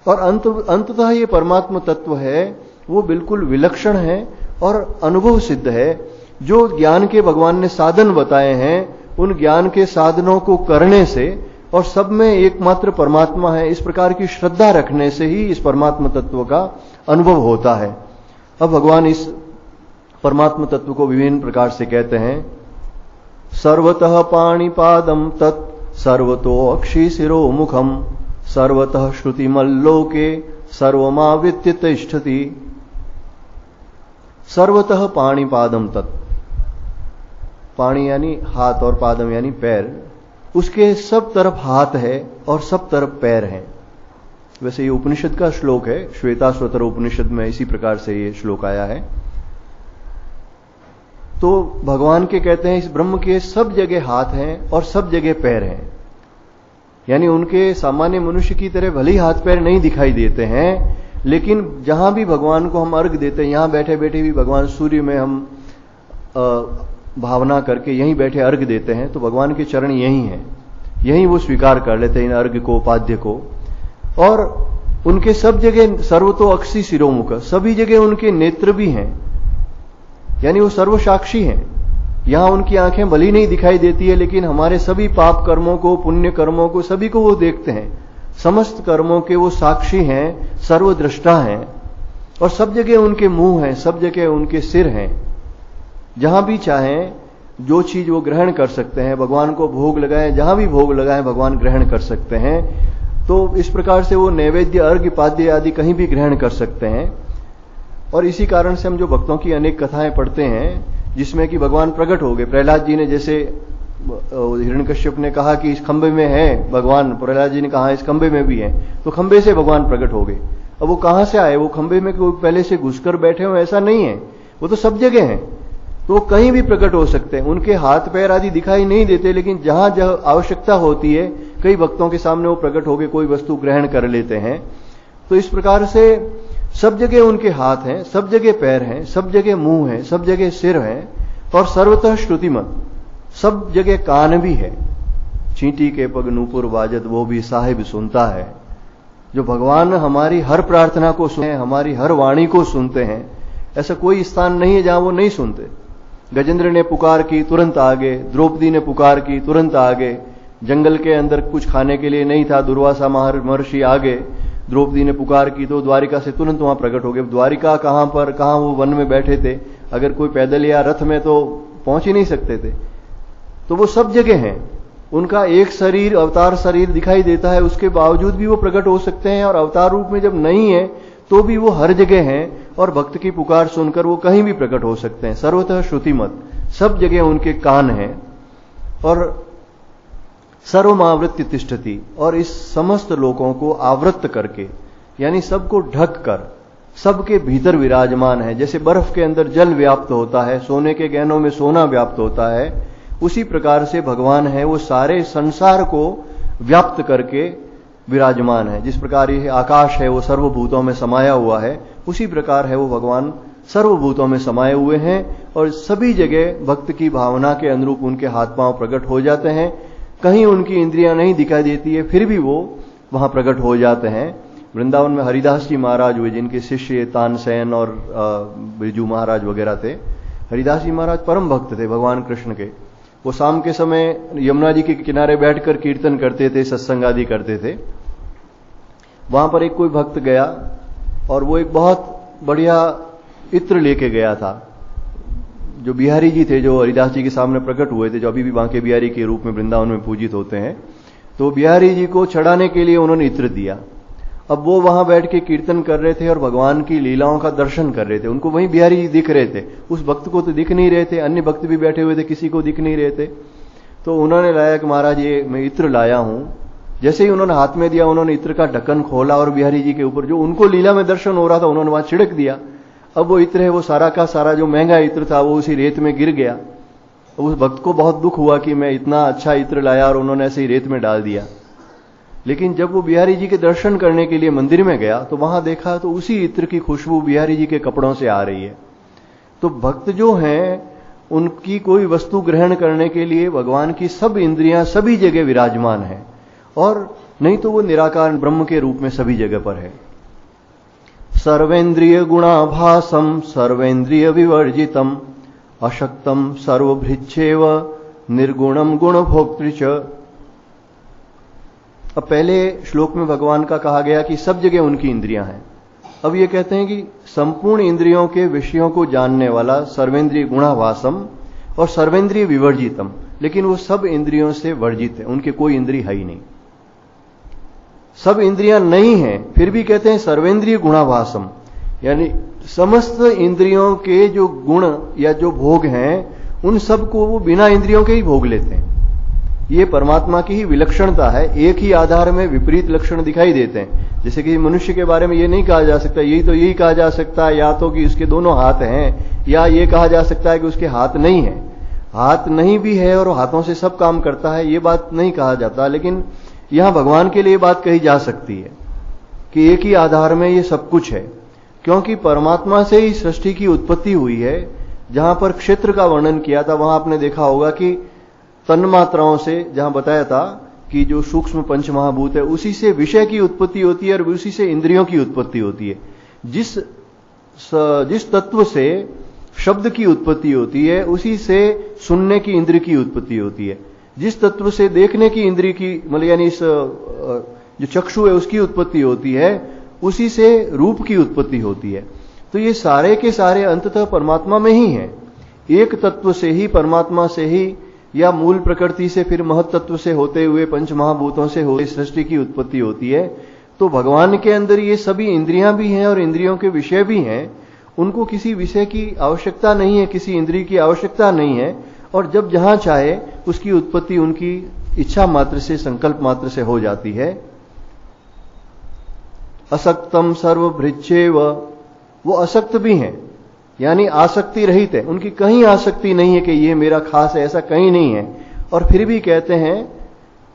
और अंततः ये परमात्मा तत्व है वो बिल्कुल विलक्षण है और अनुभव सिद्ध है। जो ज्ञान के भगवान ने साधन बताए हैं, उन ज्ञान के साधनों को करने से और सब में एकमात्र परमात्मा है, इस प्रकार की श्रद्धा रखने से ही इस परमात्मा तत्व का अनुभव होता है। अब भगवान इस परमात्मा तत्व को विभिन्न प्रकार से कहते हैं। सर्वतः पाणिपादम तत् सर्वतो अक्षि शिरो मुखम सर्वतः श्रुतिमल्लोके सर्वमावित्य तिष्ठति। सर्वतः पाणिपादम तत्, पाणी यानी हाथ और पादम यानी पैर, उसके सब तरफ हाथ है और सब तरफ पैर हैं। वैसे ये उपनिषद का श्लोक है, श्वेताश्वतर उपनिषद में इसी प्रकार से ये श्लोक आया है। तो भगवान के कहते हैं इस ब्रह्म के सब जगह हाथ हैं और सब जगह पैर हैं, यानी उनके सामान्य मनुष्य की तरह भले ही हाथ पैर नहीं दिखाई देते हैं, लेकिन जहां भी भगवान को हम अर्घ देते हैं, यहां बैठे बैठे भी भगवान सूर्य में हम भावना करके यहीं बैठे अर्घ देते हैं, तो भगवान के चरण यही हैं, यहीं वो स्वीकार कर लेते हैं इन अर्घ को, उपाध्य को। और उनके सब जगह सर्वतो अक्षि शिरोमुख, सभी जगह उनके नेत्र भी हैं, यानी वो सर्वसाक्षी हैं। यहां उनकी आंखें भली नहीं दिखाई देती है, लेकिन हमारे सभी पाप कर्मों को, पुण्य कर्मों को, सभी को वो देखते हैं। समस्त कर्मों के वो साक्षी हैं, सर्वद्रष्टा हैं, और सब जगह उनके मुंह हैं, सब जगह उनके सिर हैं। जहां भी चाहें जो चीज वो ग्रहण कर सकते हैं, भगवान को भोग लगाएं, जहां भी भोग लगाएं भगवान ग्रहण कर सकते हैं। तो इस प्रकार से वो नैवेद्य, अर्घ्य, पाद्य आदि कहीं भी ग्रहण कर सकते हैं। और इसी कारण से हम जो भक्तों की अनेक कथाएं पढ़ते हैं, जिसमें कि भगवान प्रकट हो गए। प्रहलाद जी ने, जैसे हिरण्यकश्यप ने कहा कि इस खंबे में है भगवान, प्रहलाद जी ने कहा इस खंबे में भी है, तो खंबे से भगवान प्रकट हो गए। अब वो कहां से आए? वो खंबे में कोई पहले से घुसकर बैठे हो, ऐसा नहीं है, वो तो सब जगह हैं, तो वो कहीं भी प्रकट हो सकते हैं। उनके हाथ पैर आदि दिखाई नहीं देते, लेकिन जहां जहां आवश्यकता होती है कई भक्तों के सामने वो प्रकट होकर कोई वस्तु ग्रहण कर लेते हैं। तो इस प्रकार से सब जगह उनके हाथ हैं, सब जगह पैर हैं, सब जगह मुंह है, सब जगह सिर है, और सर्वतः श्रुतिमत, सब जगह कान भी है। चींटी के पग नूपुर बाजत वो भी साहिब सुनता है। जो भगवान हमारी हर प्रार्थना को सुने, हमारी हर वाणी को सुनते हैं, ऐसा कोई स्थान नहीं है जहां वो नहीं सुनते। गजेंद्र ने पुकार की, तुरंत आ गए। द्रौपदी ने पुकार की, तुरंत आ गए। जंगल के अंदर कुछ खाने के लिए नहीं था, दुर्वासा महर्षि आ गए। द्रौपदी ने पुकार की तो द्वारिका से तुरंत वहां प्रकट हो गए। द्वारिका कहां पर, कहां वो वन में बैठे थे, अगर कोई पैदल या रथ में तो पहुंच ही नहीं सकते थे। तो वो सब जगह हैं। उनका एक शरीर, अवतार शरीर दिखाई देता है, उसके बावजूद भी वो प्रकट हो सकते हैं। और अवतार रूप में जब नहीं है तो भी वो हर जगह हैं, और भक्त की पुकार सुनकर वो कहीं भी प्रकट हो सकते हैं। सर्वतः श्रुतिमत, सब जगह उनके कान हैं। और सर्वमावृत्य तिष्ठति, और इस समस्त लोगों को आवृत्त करके, यानी सबको ढक कर सबके भीतर विराजमान है। जैसे बर्फ के अंदर जल व्याप्त होता है, सोने के गहनों में सोना व्याप्त होता है, उसी प्रकार से भगवान है वो सारे संसार को व्याप्त करके विराजमान है। जिस प्रकार ये आकाश है वो सर्वभूतों में समाया हुआ है, उसी प्रकार है वो भगवान सर्वभूतों में समाये हुए हैं। और सभी जगह भक्त की भावना के अनुरूप उनके हाथ पांव प्रकट हो जाते हैं। कहीं उनकी इंद्रियां नहीं दिखाई देती है, फिर भी वो वहां प्रकट हो जाते हैं। वृंदावन में हरिदास जी महाराज हुए, जिनके शिष्य तानसेन और बिरजू महाराज वगैरह थे। हरिदास जी महाराज परम भक्त थे भगवान कृष्ण के। वो शाम के समय यमुना जी के किनारे बैठकर कीर्तन करते थे, सत्संग आदि करते थे। वहां पर एक कोई भक्त गया और वो एक बहुत बढ़िया इत्र लेके गया था। जो बिहारी जी थे, जो हरिदास जी के सामने प्रकट हुए थे, जो अभी भी बांके बिहारी के रूप में वृंदावन में पूजित होते हैं, तो बिहारी जी को चढ़ाने के लिए उन्होंने इत्र दिया। अब वो वहां बैठ के कीर्तन कर रहे थे और भगवान की लीलाओं का दर्शन कर रहे थे। उनको वहीं बिहारी जी दिख रहे थे, उस भक्त को तो दिख नहीं रहे थे। अन्य भक्त भी बैठे हुए थे, किसी को दिख नहीं रहे थे। तो उन्होंने लाया कि महाराज ये मैं इत्र लाया हूं। जैसे ही उन्होंने हाथ में दिया, उन्होंने इत्र का ढक्कन खोला और बिहारी जी के ऊपर जो उनको लीला में दर्शन हो रहा था उन्होंने वहां छिड़क दिया। अब वो इत्र है, वो सारा का सारा जो महंगा इत्र था वो उसी रेत में गिर गया। उस भक्त को बहुत दुख हुआ कि मैं इतना अच्छा इत्र लाया और उन्होंने ऐसे ही रेत में डाल दिया। लेकिन जब वो बिहारी जी के दर्शन करने के लिए मंदिर में गया तो वहां देखा तो उसी इत्र की खुशबू बिहारी जी के कपड़ों से आ रही है। तो भक्त जो हैं उनकी कोई वस्तु ग्रहण करने के लिए भगवान की सब इंद्रियां सभी जगह विराजमान है, और नहीं तो वो निराकार ब्रह्म के रूप में सभी जगह पर है। सर्वेन्द्रिय गुणाभासम सर्वेन्द्रिय विवर्जितम अशक्तम सर्वभृच्छेव निर्गुणम गुणभोक्तृच। अब पहले श्लोक में भगवान का कहा गया कि सब जगह उनकी इंद्रियां हैं। अब ये कहते हैं कि संपूर्ण इंद्रियों के विषयों को जानने वाला सर्वेंद्रिय गुणाभासम और सर्वेंद्रिय विवर्जितम, लेकिन वो सब इंद्रियों से वर्जित है, उनके कोई इंद्रिय है ही नहीं। सब इंद्रियां नहीं है, फिर भी कहते हैं सर्वेंद्रिय गुणाभासम, यानी समस्त इंद्रियों के जो गुण या जो भोग हैं उन सब को वो बिना इंद्रियों के ही भोग लेते हैं। ये परमात्मा की ही विलक्षणता है। एक ही आधार में विपरीत लक्षण दिखाई देते हैं। जैसे कि मनुष्य के बारे में ये नहीं कहा जा सकता, यही कहा जा सकता है या तो कि उसके दोनों हाथ हैं, या ये कहा जा सकता है कि उसके हाथ नहीं है। हाथ नहीं भी है और हाथों से सब काम करता है, ये बात नहीं कहा जाता। लेकिन यहां भगवान के लिए बात कही जा सकती है कि एक ही आधार में ये सब कुछ है, क्योंकि परमात्मा से ही सृष्टि की उत्पत्ति हुई है। जहां पर क्षेत्र का वर्णन किया था वहां आपने देखा होगा कि तन्मात्राओं से, जहां बताया था कि जो सूक्ष्म पंचमहाभूत है उसी से विषय की उत्पत्ति होती है और उसी से इंद्रियों की उत्पत्ति होती है। जिस तत्व से शब्द की उत्पत्ति होती है, उसी से सुनने की इंद्र की उत्पत्ति होती है। जिस तत्व से देखने की इंद्र की मतलब यानी इस जो चक्षु है उसकी उत्पत्ति होती है, उसी से रूप की उत्पत्ति होती है। तो ये सारे के सारे अंततः परमात्मा में ही है। एक तत्व से ही, परमात्मा से ही, या मूल प्रकृति से, फिर महत तत्व से होते हुए पंच महाभूतों से होते सृष्टि की उत्पत्ति होती है। तो भगवान के अंदर ये सभी इंद्रियां भी हैं और इंद्रियों के विषय भी हैं। उनको किसी विषय की आवश्यकता नहीं है, किसी इंद्रिय की आवश्यकता नहीं है, और जब जहां चाहे उसकी उत्पत्ति उनकी इच्छा मात्र से, संकल्प मात्र से हो जाती है। असक्तम सर्वभृच्छेव, वो असक्त भी हैं, यानी आसक्ति रहित है, उनकी कहीं आसक्ति नहीं है कि ये मेरा खास है, ऐसा कहीं नहीं है। और फिर भी कहते हैं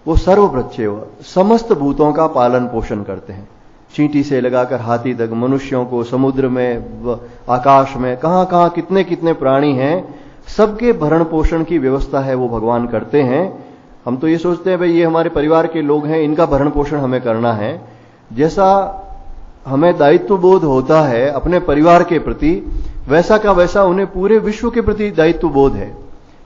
वो सर्वभृच्छेव, समस्त भूतों का पालन पोषण करते हैं। चींटी से लगाकर हाथी तक, मनुष्यों को, समुद्र में, आकाश में, कहां कहां कितने कितने प्राणी हैं, सबके भरण पोषण की व्यवस्था है वो भगवान करते हैं। हम तो ये सोचते हैं भाई ये हमारे परिवार के लोग हैं, इनका भरण पोषण हमें करना है। जैसा हमें दायित्व बोध होता है अपने परिवार के प्रति, वैसा का वैसा उन्हें पूरे विश्व के प्रति दायित्व बोध है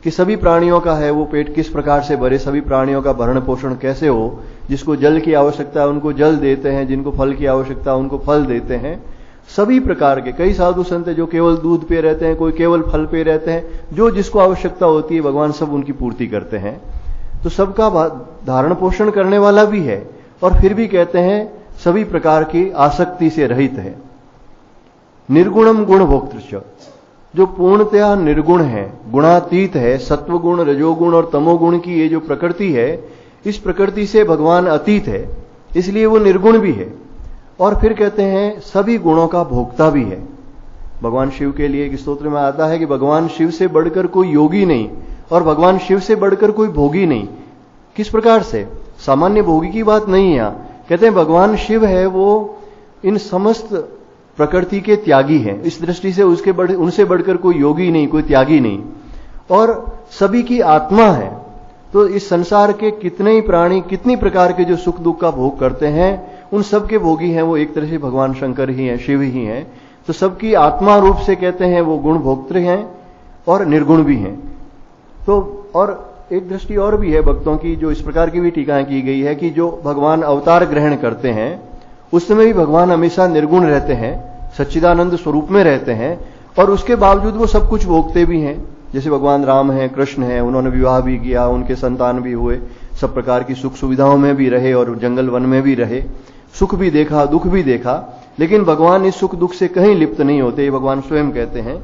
कि सभी प्राणियों का है वो पेट किस प्रकार से भरे, सभी प्राणियों का भरण पोषण कैसे हो। जिसको जल की आवश्यकता है उनको जल देते हैं, जिनको फल की आवश्यकता है उनको फल देते हैं। सभी प्रकार के कई साधु संत जो केवल दूध पे रहते हैं, कोई केवल फल पे रहते हैं, जो जिसको आवश्यकता होती है भगवान सब उनकी पूर्ति करते हैं। तो सबका धारण पोषण करने वाला भी है, और फिर भी कहते हैं सभी प्रकार की आसक्ति से रहित है। निर्गुणम गुण भोक्तृ, जो पूर्णतया निर्गुण है, गुणातीत है। सत्वगुण, रजोगुण और तमोगुण की ये जो प्रकृति है, इस प्रकृति से भगवान अतीत है, इसलिए वो निर्गुण भी है। और फिर कहते हैं सभी गुणों का भोक्ता भी है। भगवान शिव के लिए एक स्तोत्र में आता है कि भगवान शिव से बढ़कर कोई योगी नहीं और भगवान शिव से बढ़कर कोई भोगी नहीं। किस प्रकार से? सामान्य भोगी की बात नहीं है। यहां कहते हैं भगवान शिव है वो इन समस्त प्रकृति के त्यागी हैं। इस दृष्टि से उनसे बढ़कर कोई योगी नहीं, कोई त्यागी नहीं, और सभी की आत्मा है। तो इस संसार के कितने ही प्राणी, कितनी प्रकार के जो सुख दुख का भोग करते हैं, उन सब के भोगी हैं वो एक तरह से भगवान शंकर ही हैं, शिव ही हैं। तो सबकी आत्मा रूप से कहते हैं वो गुण भोक्तृ हैं और निर्गुण भी हैं। तो और एक दृष्टि और भी है भक्तों की, जो इस प्रकार की भी टीकाएं की गई है कि जो भगवान अवतार ग्रहण करते हैं उस समय भी भगवान हमेशा निर्गुण रहते हैं, सच्चिदानंद स्वरूप में रहते हैं, और उसके बावजूद वो सब कुछ भोगते भी हैं। जैसे भगवान राम हैं, कृष्ण हैं, उन्होंने विवाह भी किया, उनके संतान भी हुए, सब प्रकार की सुख सुविधाओं में भी रहे और जंगल वन में भी रहे, सुख भी देखा, दुख भी देखा, लेकिन भगवान इस सुख दुख से कहीं लिप्त नहीं होते, ये भगवान स्वयं कहते हैं।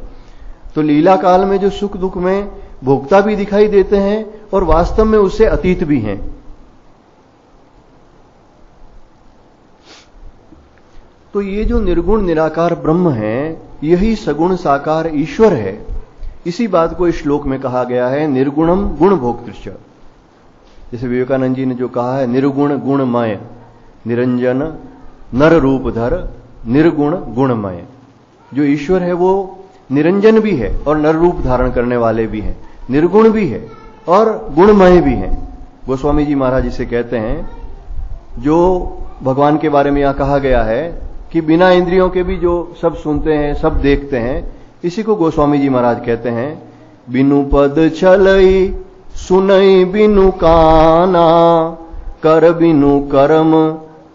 तो लीला काल में जो सुख दुख में भोक्ता भी दिखाई देते हैं और वास्तव में उससे अतीत भी हैं। तो ये जो निर्गुण निराकार ब्रह्म है, यही सगुण साकार ईश्वर है। इसी बात को इस श्लोक में कहा गया है, निर्गुणम गुण भोक्तृ। जैसे विवेकानंद जी ने जो कहा है, निर्गुण गुणमय, निरंजन नर रूपधर, निर्गुण गुणमय। जो ईश्वर है वो निरंजन भी है और नर रूप धारण करने वाले भी हैं, निर्गुण भी है और गुणमय भी हैं। गोस्वामी जी महाराज इसे कहते हैं, जो भगवान के बारे में यहां कहा गया है कि बिना इंद्रियों के भी जो सब सुनते हैं, सब देखते हैं, इसी को गोस्वामी जी महाराज कहते हैं, बिनु पद चलई सुनई बिनु काना, कर बिनु कर्म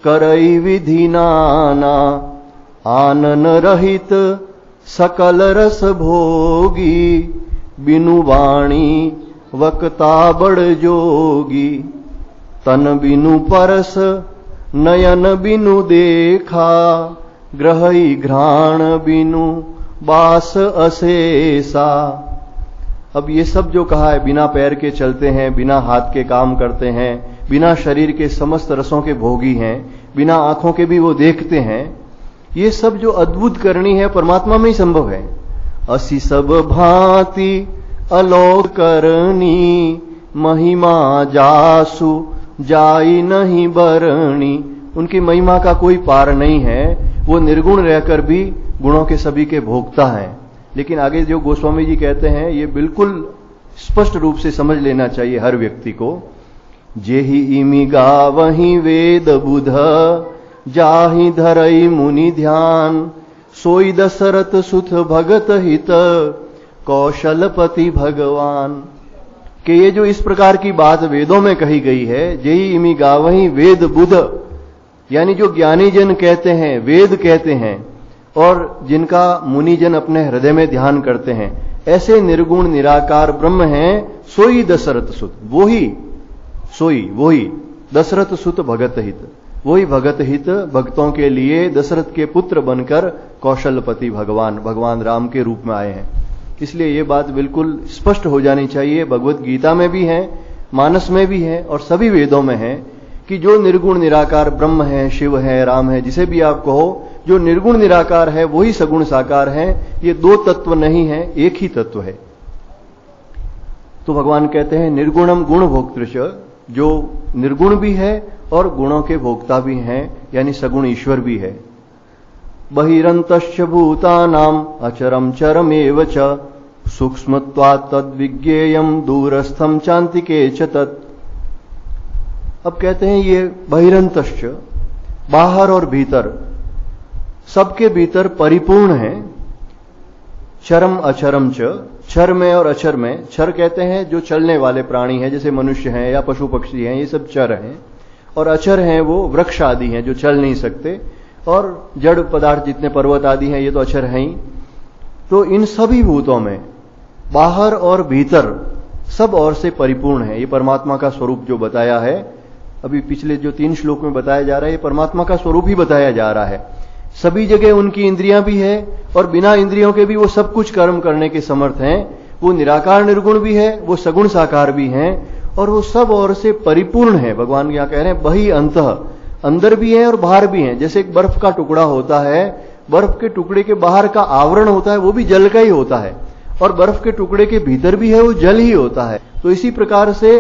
करई विधि नाना, आनन रहित सकल रस भोगी, बिनु वाणी वक्ता बड़ जोगी, तन बिनु परस नयन बिनु देखा, ग्रहई घ्राण बिनु बास अशेषा। अब ये सब जो कहा है, बिना पैर के चलते हैं, बिना हाथ के काम करते हैं, बिना शरीर के समस्त रसों के भोगी हैं, बिना आंखों के भी वो देखते हैं, ये सब जो अद्भुत करनी है परमात्मा में ही संभव है। असी सब भांति अलोक करनी, महिमा जासु जाई नहीं बरणी। उनकी महिमा का कोई पार नहीं है, वो निर्गुण रहकर भी गुणों के सभी के भोक्ता हैं। लेकिन आगे जो गोस्वामी जी कहते हैं, ये बिल्कुल स्पष्ट रूप से समझ लेना चाहिए हर व्यक्ति को। जेहि इमि गावहि वेद बुध, जाहि धरई मुनि ध्यान, सोई दशरथ सुत भगत हित, कौशलपति भगवान। कि ये जो इस प्रकार की बात वेदों में कही गई है, जेई इमी गावही वेद बुध, यानी जो ज्ञानी जन कहते हैं, वेद कहते हैं, और जिनका मुनिजन अपने हृदय में ध्यान करते हैं, ऐसे निर्गुण निराकार ब्रह्म हैं, सोई दशरथ सुत, वही दशरथ सुत भगत हित, वही भगत हित भक्तों के लिए दशरथ के पुत्र बनकर कौशलपति भगवान राम के रूप में आए हैं। इसलिए ये बात बिल्कुल स्पष्ट हो जानी चाहिए, भगवत गीता में भी है, मानस में भी है और सभी वेदों में है कि जो निर्गुण निराकार ब्रह्म है, शिव है, राम है, जिसे भी आप कहो, जो निर्गुण निराकार है वही सगुण साकार है। ये दो तत्व नहीं है, एक ही तत्व है। तो भगवान कहते हैं निर्गुणम गुण भोक्तृष, जो निर्गुण भी है और गुणों के भोक्ता भी हैं, यानी सगुण ईश्वर भी है। बहिरंतश्च भूतानाम अचरम चरमेव च सूक्ष्मत्वात् तद्विज्ञेयम दूरस्थम चान्तिके च तत्। अब कहते हैं ये बहिरंतश्च, बाहर और भीतर, सबके भीतर परिपूर्ण है। चरम अचरम च, क्षर में और अक्षर में। क्षर कहते हैं जो चलने वाले प्राणी हैं, जैसे मनुष्य हैं या पशु पक्षी हैं, ये सब चर हैं। और अचर हैं वो वृक्ष आदि हैं जो चल नहीं सकते, और जड़ पदार्थ जितने पर्वत आदि हैं ये तो अचर हैं ही। तो इन सभी भूतों में बाहर और भीतर सब ओर से परिपूर्ण है। ये परमात्मा का स्वरूप जो बताया है, अभी पिछले जो 3 श्लोक में बताया जा रहा है, ये परमात्मा का स्वरूप ही बताया जा रहा है। सभी जगह उनकी इंद्रियां भी है और बिना इंद्रियों के भी वो सब कुछ कर्म करने के समर्थ हैं। वो निराकार निर्गुण भी है, वो सगुण साकार भी हैं, और वो सब ओर से परिपूर्ण है। भगवान यहां कह रहे हैं बही अंतः, अंदर भी है और बाहर भी है। जैसे एक बर्फ का टुकड़ा होता है, बर्फ के टुकड़े के बाहर का आवरण होता है वो भी जल का ही होता है, और बर्फ के टुकड़े के भीतर भी है वो जल ही होता है। तो इसी प्रकार से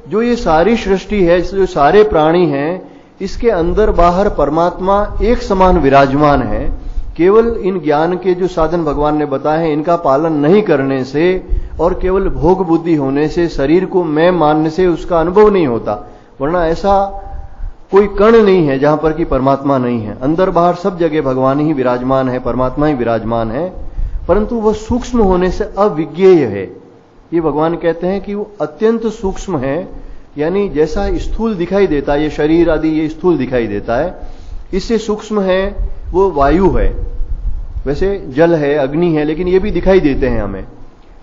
जो ये सारी सृष्टि है, जो सारे प्राणी हैं, इसके अंदर बाहर परमात्मा एक समान विराजमान है। केवल इन ज्ञान के जो साधन भगवान ने बताए हैं, इनका पालन नहीं करने से और केवल भोग बुद्धि होने से, शरीर को मैं मानने से उसका अनुभव नहीं होता। वरना ऐसा कोई कण नहीं है जहां पर कि परमात्मा नहीं है। अंदर बाहर सब जगह भगवान ही विराजमान है, परमात्मा ही विराजमान है, परंतु वह सूक्ष्म होने से अविज्ञेय है। ये भगवान कहते हैं कि वो अत्यंत सूक्ष्म है, यानी जैसा स्थूल दिखाई देता है, ये शरीर आदि ये स्थूल दिखाई देता है, इससे सूक्ष्म है वो वायु है। वैसे जल है, अग्नि है, लेकिन ये भी दिखाई देते हैं हमें।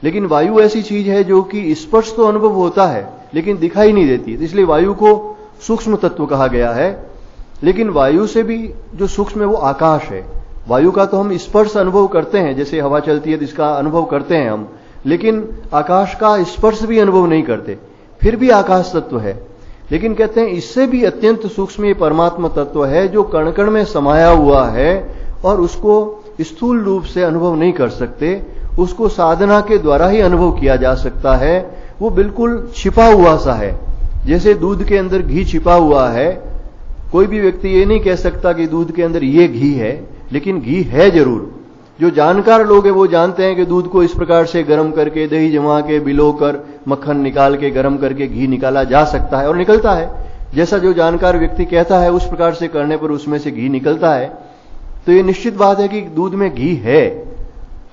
लेकिन वायु ऐसी चीज है जो कि स्पर्श तो अनुभव होता है लेकिन दिखाई नहीं देती, इसलिए वायु को सूक्ष्म तत्व कहा गया है। लेकिन वायु से भी जो सूक्ष्म है वो आकाश है। वायु का तो हम स्पर्श अनुभव करते हैं, जैसे हवा चलती है तो इसका अनुभव करते हैं हम, लेकिन आकाश का स्पर्श भी अनुभव नहीं करते, फिर भी आकाश तत्व है। लेकिन कहते हैं इससे भी अत्यंत सूक्ष्म ये परमात्मा तत्व है जो कण कण में समाया हुआ है और उसको स्थूल रूप से अनुभव नहीं कर सकते, उसको साधना के द्वारा ही अनुभव किया जा सकता है। वो बिल्कुल छिपा हुआ सा है, जैसे दूध के अंदर घी छिपा हुआ है। कोई भी व्यक्ति ये नहीं कह सकता कि दूध के अंदर ये घी है, लेकिन घी है जरूर। जो जानकार लोग हैं वो जानते हैं कि दूध को इस प्रकार से गर्म करके, दही जमा के, बिलोकर, मक्खन निकाल के, गर्म करके घी निकाला जा सकता है और निकलता है। जैसा जो जानकार व्यक्ति कहता है उस प्रकार से करने पर उसमें से घी निकलता है। तो ये निश्चित बात है कि दूध में घी है,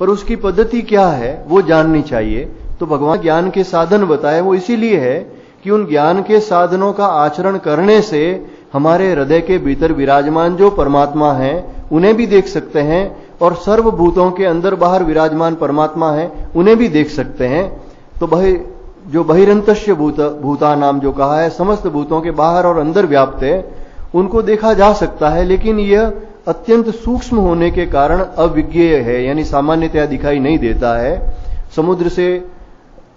पर उसकी पद्धति क्या है वो जाननी चाहिए। तो भगवान ज्ञान के साधन बताए वो इसीलिए है कि उन ज्ञान के साधनों का आचरण करने से हमारे हृदय के भीतर विराजमान जो परमात्मा है उन्हें भी देख सकते हैं, और सर्वभूतों के अंदर बाहर विराजमान परमात्मा है उन्हें भी देख सकते हैं। तो जो बहिरंतस्य भूता नाम जो कहा है, समस्त भूतों के बाहर और अंदर व्याप्त है, उनको देखा जा सकता है, लेकिन यह अत्यंत सूक्ष्म होने के कारण अविज्ञेय है, यानी सामान्यतया दिखाई नहीं देता है।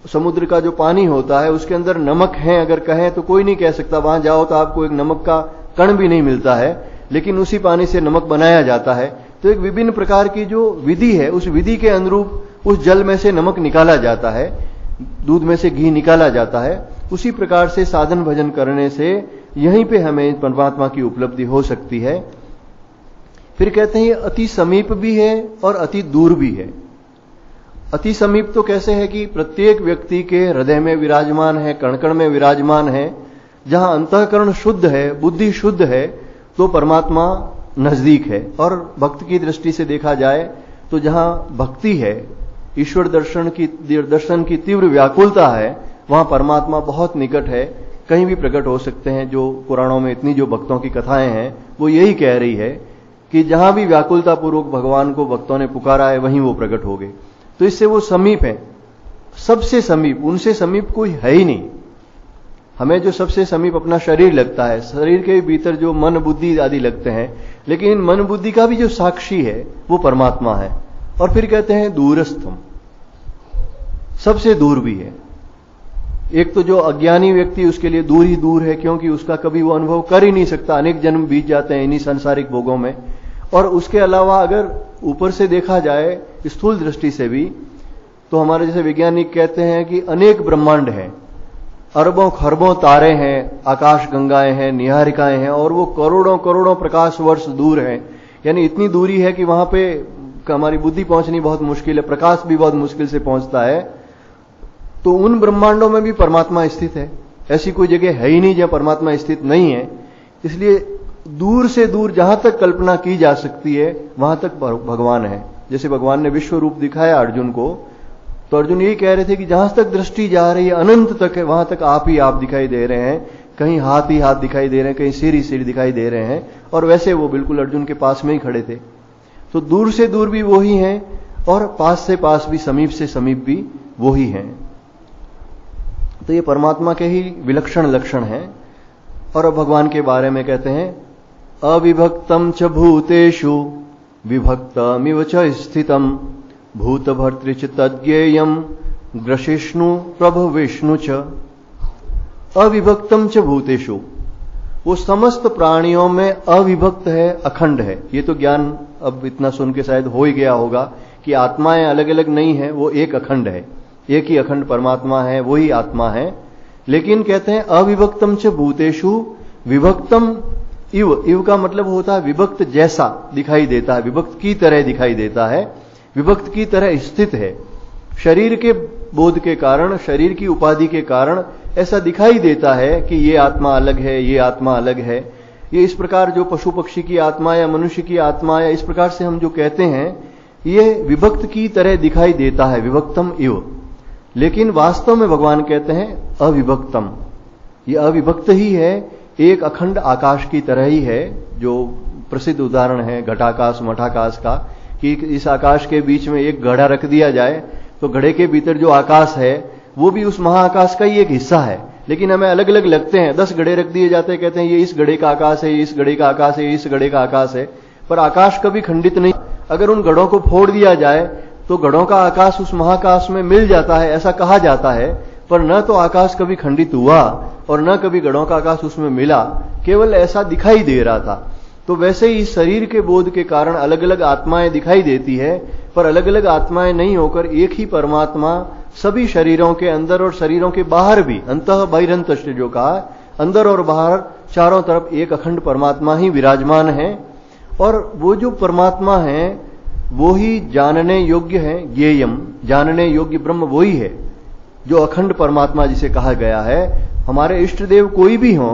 समुद्र का जो पानी होता है उसके अंदर नमक है अगर कहें तो कोई नहीं कह सकता, वहां जाओ तो आपको एक नमक का कण भी नहीं मिलता है, लेकिन उसी पानी से नमक बनाया जाता है। तो एक विभिन्न प्रकार की जो विधि है, उस विधि के अनुरूप उस जल में से नमक निकाला जाता है, दूध में से घी निकाला जाता है। उसी प्रकार से साधन भजन करने से यहीं पे हमें परमात्मा की उपलब्धि हो सकती है। फिर कहते हैं अति समीप भी है और अति दूर भी है। अति समीप तो कैसे है कि प्रत्येक व्यक्ति के हृदय में विराजमान है, कण कण में विराजमान है। जहां अंतःकरण शुद्ध है, बुद्धि शुद्ध है, तो परमात्मा नजदीक है। और भक्त की दृष्टि से देखा जाए तो जहां भक्ति है, ईश्वर दर्शन की तीव्र व्याकुलता है, वहां परमात्मा बहुत निकट है, कहीं भी प्रकट हो सकते हैं। जो पुराणों में इतनी जो भक्तों की कथाएं हैं वो यही कह रही है कि जहां भी व्याकुलता पूर्वक भगवान को भक्तों ने पुकारा है वहीं वो प्रकट हो गए। तो इससे वो समीप है, सबसे समीप, उनसे समीप कोई है ही नहीं। हमें जो सबसे समीप अपना शरीर लगता है, शरीर के भीतर जो मन बुद्धि आदि लगते हैं, लेकिन इन मन बुद्धि का भी जो साक्षी है वो परमात्मा है। और फिर कहते हैं दूरस्थम, सबसे दूर भी है। एक तो जो अज्ञानी व्यक्ति उसके लिए दूर ही दूर है, क्योंकि उसका कभी वो अनुभव कर ही नहीं सकता, अनेक जन्म बीत जाते हैं इन्हीं सांसारिक भोगों में। और उसके अलावा अगर ऊपर से देखा जाए स्थूल दृष्टि से भी, तो हमारे जैसे वैज्ञानिक कहते हैं कि अनेक ब्रह्मांड हैं, अरबों खरबों तारे हैं, आकाश गंगाएं हैं, निहारिकाएं हैं, और वो करोड़ों करोड़ों प्रकाश वर्ष दूर हैं। यानी इतनी दूरी है कि वहां पे हमारी बुद्धि पहुंचनी बहुत मुश्किल है, प्रकाश भी बहुत मुश्किल से पहुंचता है। तो उन ब्रह्मांडों में भी परमात्मा स्थित है, ऐसी कोई जगह है ही नहीं जहां परमात्मा स्थित नहीं है। इसलिए दूर से दूर जहां तक कल्पना की जा सकती है वहां तक भगवान है। जैसे भगवान ने विश्व रूप दिखाया अर्जुन को, तो अर्जुन यही कह रहे थे कि जहां तक दृष्टि जा रही है अनंत तक है, वहां तक आप ही आप दिखाई दे रहे हैं। कहीं हाथ ही हाथ दिखाई दे रहे हैं, कहीं सिर ही सिर दिखाई दे रहे हैं। और वैसे वो बिल्कुल अर्जुन के पास में ही खड़े थे। तो दूर से दूर भी वो ही हैं, और पास से पास भी, समीप से समीप भी वो ही हैं। तो ये परमात्मा के ही विलक्षण लक्षण हैं। और अब भगवान के बारे में कहते हैं, अविभक्तम च भूतेषु विभक्तमिव च स्थितम भूतभर्तृ च तज्ञेयम ग्रसिष्णु प्रभु विष्णु च। अविभक्तम च भूतेषु, वो समस्त प्राणियों में अविभक्त है, अखंड है। ये तो ज्ञान अब इतना सुन के शायद हो ही गया होगा कि आत्माएं अलग अलग नहीं है, वो एक अखंड है, एक ही अखंड परमात्मा है, वही आत्मा है। लेकिन कहते हैं अविभक्तम च भूतेषु विभक्तम इव, इव का मतलब होता है विभक्त जैसा दिखाई देता है, विभक्त की तरह दिखाई देता है, विभक्त की तरह स्थित है। शरीर के बोध के कारण, शरीर की उपाधि के कारण ऐसा दिखाई देता है कि ये आत्मा अलग है, ये आत्मा अलग है। ये इस प्रकार जो पशु पक्षी की आत्मा या मनुष्य की आत्मा या इस प्रकार से हम जो कहते हैं, ये विभक्त की तरह दिखाई देता है, विभक्तम इव। लेकिन वास्तव में भगवान कहते हैं अविभक्तम, ये अविभक्त ही है, एक अखंड आकाश की तरह ही है। जो प्रसिद्ध उदाहरण है घटाकाश मठाकाश का, कि इस आकाश के बीच में एक घड़ा रख दिया जाए तो घड़े के भीतर जो आकाश है वो भी उस महाआकाश का ही एक हिस्सा है। लेकिन हमें अलग अलग लगते हैं, 10 घड़े रख दिए जाते हैं, कहते हैं ये इस घड़े का आकाश है, ये इस घड़े का आकाश है, ये इस घड़े का आकाश है। पर आकाश कभी खंडित नहीं। अगर उन घड़ों को फोड़ दिया जाए तो घड़ों का आकाश उस महाकाश में मिल जाता है, ऐसा कहा जाता है। पर न तो आकाश कभी खंडित हुआ और न कभी घड़ों का आकाश उसमें मिला, केवल ऐसा दिखाई दे रहा था। तो वैसे ही शरीर के बोध के कारण अलग अलग आत्माएं दिखाई देती है, पर अलग अलग आत्माएं नहीं होकर एक ही परमात्मा सभी शरीरों के अंदर और शरीरों के बाहर भी, अंतः बहिरंतश्च जो कहा, अंदर और बाहर चारों तरफ एक अखंड परमात्मा ही विराजमान है। और वो जो परमात्मा है वो ही जानने योग्य है, ज्ञेयम, जानने योग्य ब्रह्म वही है जो अखंड परमात्मा जिसे कहा गया है। हमारे इष्ट देव कोई भी हो,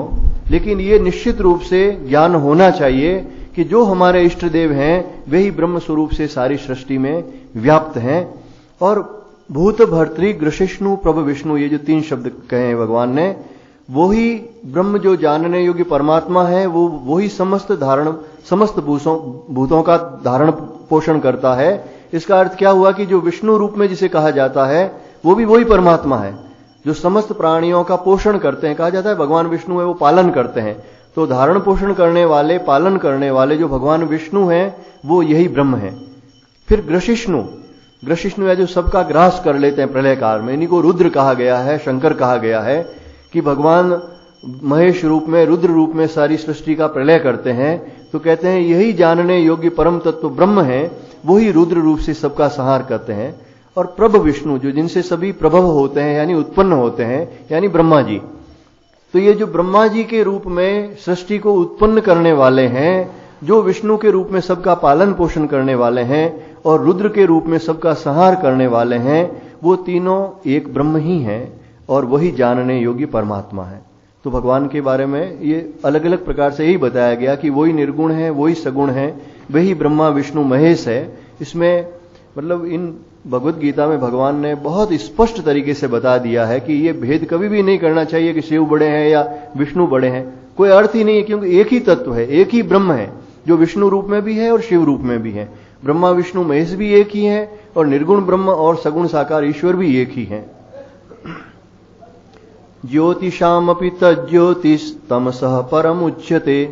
लेकिन ये निश्चित रूप से ज्ञान होना चाहिए कि जो हमारे इष्ट देव हैं वही ब्रह्म स्वरूप से सारी सृष्टि में व्याप्त हैं। और भूत भर्तृ ग्रसिष्णु प्रभु विष्णु, ये जो 3 शब्द कहे हैं भगवान ने, वो ही ब्रह्म जो जानने योग्य परमात्मा है, वो ही समस्त भूतों का धारण पोषण करता है। इसका अर्थ क्या हुआ कि जो विष्णु रूप में जिसे कहा जाता है वो भी वही परमात्मा है जो समस्त प्राणियों का पोषण करते हैं। कहा जाता है भगवान विष्णु है, वो पालन करते हैं। तो धारण पोषण करने वाले, पालन करने वाले जो भगवान विष्णु हैं वो यही ब्रह्म है। फिर ग्रसिष्णु, ग्रसिष्णु है जो सबका ग्रास कर लेते हैं प्रलय काल में। इन्हीं को रुद्र कहा गया है, शंकर कहा गया है कि भगवान महेश रूप में, रुद्र रूप में सारी सृष्टि का प्रलय करते हैं। तो कहते हैं यही जानने योग्य परम तत्व ब्रह्म है, वही रुद्र रूप से सबका संहार करते हैं। और प्रभ विष्णु जो जिनसे सभी प्रभव होते हैं यानी उत्पन्न होते हैं, यानी ब्रह्मा जी। तो ये जो ब्रह्मा जी के रूप में सृष्टि को उत्पन्न करने वाले हैं, जो विष्णु के रूप में सबका पालन पोषण करने वाले हैं और रुद्र के रूप में सबका संहार करने वाले हैं, वो तीनों एक ब्रह्म ही हैं और वही जानने योग्य परमात्मा है। तो भगवान के बारे में ये अलग अलग प्रकार से यही बताया गया कि वही निर्गुण है, वही सगुण है, वही ब्रह्मा विष्णु महेश है। इसमें मतलब इन भगवत गीता में भगवान ने बहुत स्पष्ट तरीके से बता दिया है कि ये भेद कभी भी नहीं करना चाहिए कि शिव बड़े हैं या विष्णु बड़े हैं। कोई अर्थ ही नहीं है, क्योंकि एक ही तत्व है, एक ही ब्रह्म है, जो विष्णु रूप में भी है और शिव रूप में भी है। ब्रह्मा विष्णु महेश भी एक ही है और निर्गुण ब्रह्म और सगुण साकार ईश्वर भी एक ही है। ज्योतिषामपि तज्ज्योतिस्तमसः परमुच्यते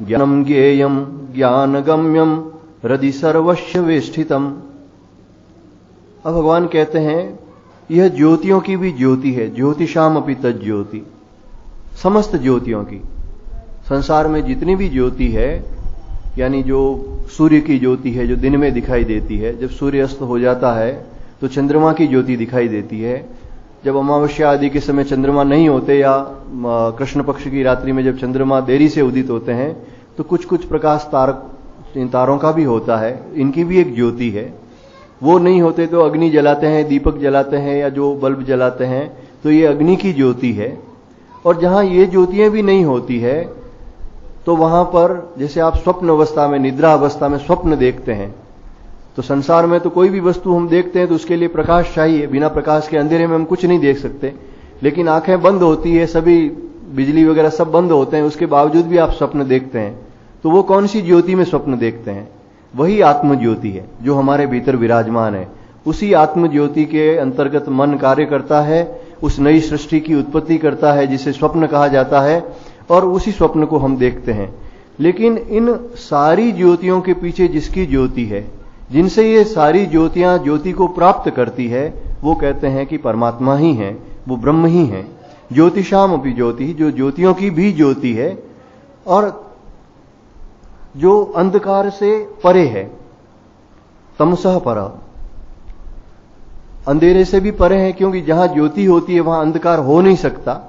ज्ञानम ज्ञेयम ज्ञानगम्यम हृदि सर्वस्य वेष्टितम। अब भगवान कहते हैं यह ज्योतियों की भी ज्योति है। ज्योतिषामपि तज्ज्योति, समस्त ज्योतियों की, संसार में जितनी भी ज्योति है, यानी जो सूर्य की ज्योति है जो दिन में दिखाई देती है, जब सूर्य अस्त हो जाता है तो चंद्रमा की ज्योति दिखाई देती है। जब अमावस्या आदि के समय चंद्रमा नहीं होते या कृष्ण पक्ष की रात्रि में जब चंद्रमा देरी से उदित होते हैं तो कुछ कुछ प्रकाश इन तारों का भी होता है, इनकी भी एक ज्योति है। वो नहीं होते तो अग्नि जलाते हैं, दीपक जलाते हैं या जो बल्ब जलाते हैं, तो ये अग्नि की ज्योति है। और जहां ये ज्योतियां भी नहीं होती है तो वहां पर जैसे आप स्वप्न अवस्था में, निद्रा अवस्था में स्वप्न देखते हैं, तो संसार में तो कोई भी वस्तु हम देखते हैं तो उसके लिए प्रकाश चाहिए। बिना प्रकाश के अंधेरे में हम कुछ नहीं देख सकते। लेकिन आंखें बंद होती है, सभी बिजली वगैरह सब बंद होते हैं, उसके बावजूद भी आप स्वप्न देखते हैं। तो वो कौन सी ज्योति में स्वप्न देखते हैं? वही आत्म ज्योति है जो हमारे भीतर विराजमान है। उसी आत्म ज्योति के अंतर्गत मन कार्य करता है, उस नई सृष्टि की उत्पत्ति करता है जिसे स्वप्न कहा जाता है, और उसी स्वप्न को हम देखते हैं। लेकिन इन सारी ज्योतियों के पीछे जिसकी ज्योति है, जिनसे ये सारी ज्योतियां ज्योति को प्राप्त करती है, वो कहते हैं कि परमात्मा ही है, वो ब्रह्म ही है। ज्योतिषाम अपि ज्योति, जो ज्योतियों की भी ज्योति है और जो अंधकार से परे है। तमसः पर, अंधेरे से भी परे है, क्योंकि जहां ज्योति होती है वहां अंधकार हो नहीं सकता।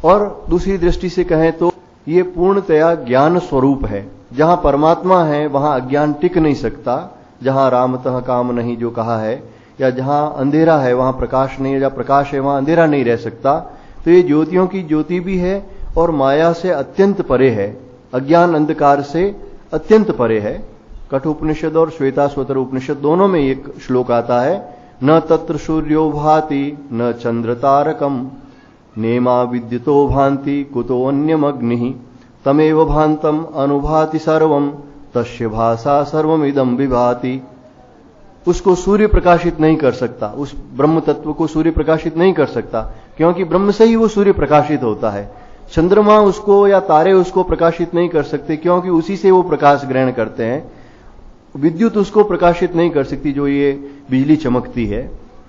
और दूसरी दृष्टि से कहें तो ये पूर्णतया ज्ञान स्वरूप है। जहां परमात्मा है वहां अज्ञान टिक नहीं सकता। जहां रामतः काम नहीं जो कहा है, या जहां अंधेरा है वहां प्रकाश नहीं है, जहां प्रकाश है वहां अंधेरा नहीं रह सकता। तो ये ज्योतियों की ज्योति भी है और माया से अत्यंत परे है, अज्ञान अंधकार से अत्यंत परे है। कठोपनिषद और श्वेताश्वतर उपनिषद दोनों में एक श्लोक आता है, न तत्र सूर्यो भाति न चंद्र तारकम नेमा विद्युतो भांति कुतो अन्यमग्निः तमेव भांतम अनुभाति सर्वम तस्य भासा सर्वमिदं विभाति। उसको सूर्य प्रकाशित नहीं कर सकता, उस ब्रह्म तत्व को सूर्य प्रकाशित नहीं कर सकता, क्योंकि ब्रह्म से ही वो सूर्य प्रकाशित होता है। चंद्रमा उसको या तारे उसको प्रकाशित नहीं कर सकते, क्योंकि उसी से वो प्रकाश ग्रहण करते हैं। विद्युत उसको प्रकाशित नहीं कर सकती, जो ये बिजली चमकती है,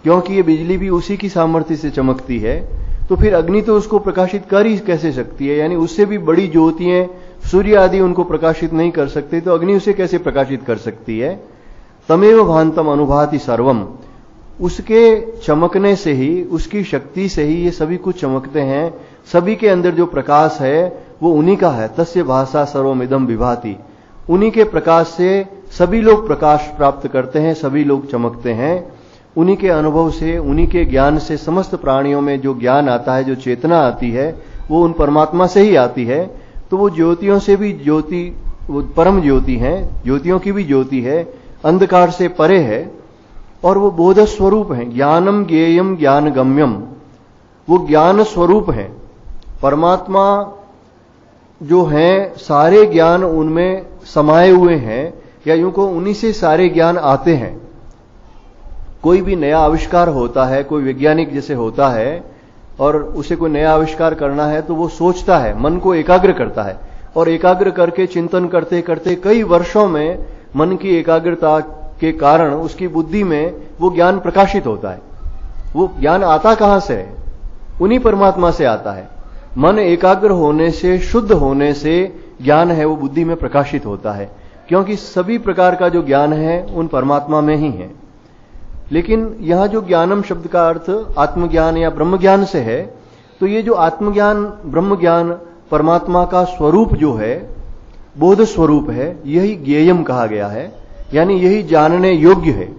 क्योंकि ये बिजली भी उसी की सामर्थ्य से चमकती है। तो फिर अग्नि तो उसको प्रकाशित कर ही कैसे सकती है? यानी उससे भी बड़ी ज्योतियां सूर्य आदि उनको प्रकाशित नहीं कर सकते, तो अग्नि उसे कैसे प्रकाशित कर सकती है? तमेव भांतम अनुभाति सर्वम, उसके चमकने से ही, उसकी शक्ति से ही ये सभी कुछ चमकते हैं। सभी के अंदर जो प्रकाश है वो उन्हीं का है। तस्य भासा सर्वमिदं विभाति, उन्हीं के प्रकाश से सभी लोग प्रकाश प्राप्त करते हैं, सभी लोग चमकते हैं। उन्हीं के अनुभव से, उन्हीं के ज्ञान से समस्त प्राणियों में जो ज्ञान आता है, जो चेतना आती है, वो उन परमात्मा से ही आती है। तो वो ज्योतियों से भी ज्योति, वो परम ज्योति है, ज्योतियों की भी ज्योति है, अंधकार से परे है, और वो बोध स्वरूप है। ज्ञानम ज्ञेयम ज्ञान गम्यम, वो ज्ञान स्वरूप है। परमात्मा जो है सारे ज्ञान उनमें समाये हुए हैं, या यूं को उन्हीं से सारे ज्ञान आते हैं। कोई भी नया आविष्कार होता है, कोई वैज्ञानिक जैसे होता है और उसे कोई नया आविष्कार करना है तो वो सोचता है, मन को एकाग्र करता है, और एकाग्र करके चिंतन करते करते कई वर्षों में मन की एकाग्रता के कारण उसकी बुद्धि में वो ज्ञान प्रकाशित होता है। वो ज्ञान आता कहां से है? उन्हीं परमात्मा से आता है। मन एकाग्र होने से, शुद्ध होने से ज्ञान है वो बुद्धि में प्रकाशित होता है, क्योंकि सभी प्रकार का जो ज्ञान है उन परमात्मा में ही है। लेकिन यहां जो ज्ञानम शब्द का अर्थ आत्मज्ञान या ब्रह्म ज्ञान से है, तो ये जो आत्मज्ञान, ब्रह्म ज्ञान, परमात्मा का स्वरूप जो है, बोध स्वरूप है, यही ज्ञेयम कहा गया है, यानी यही जानने योग्य है।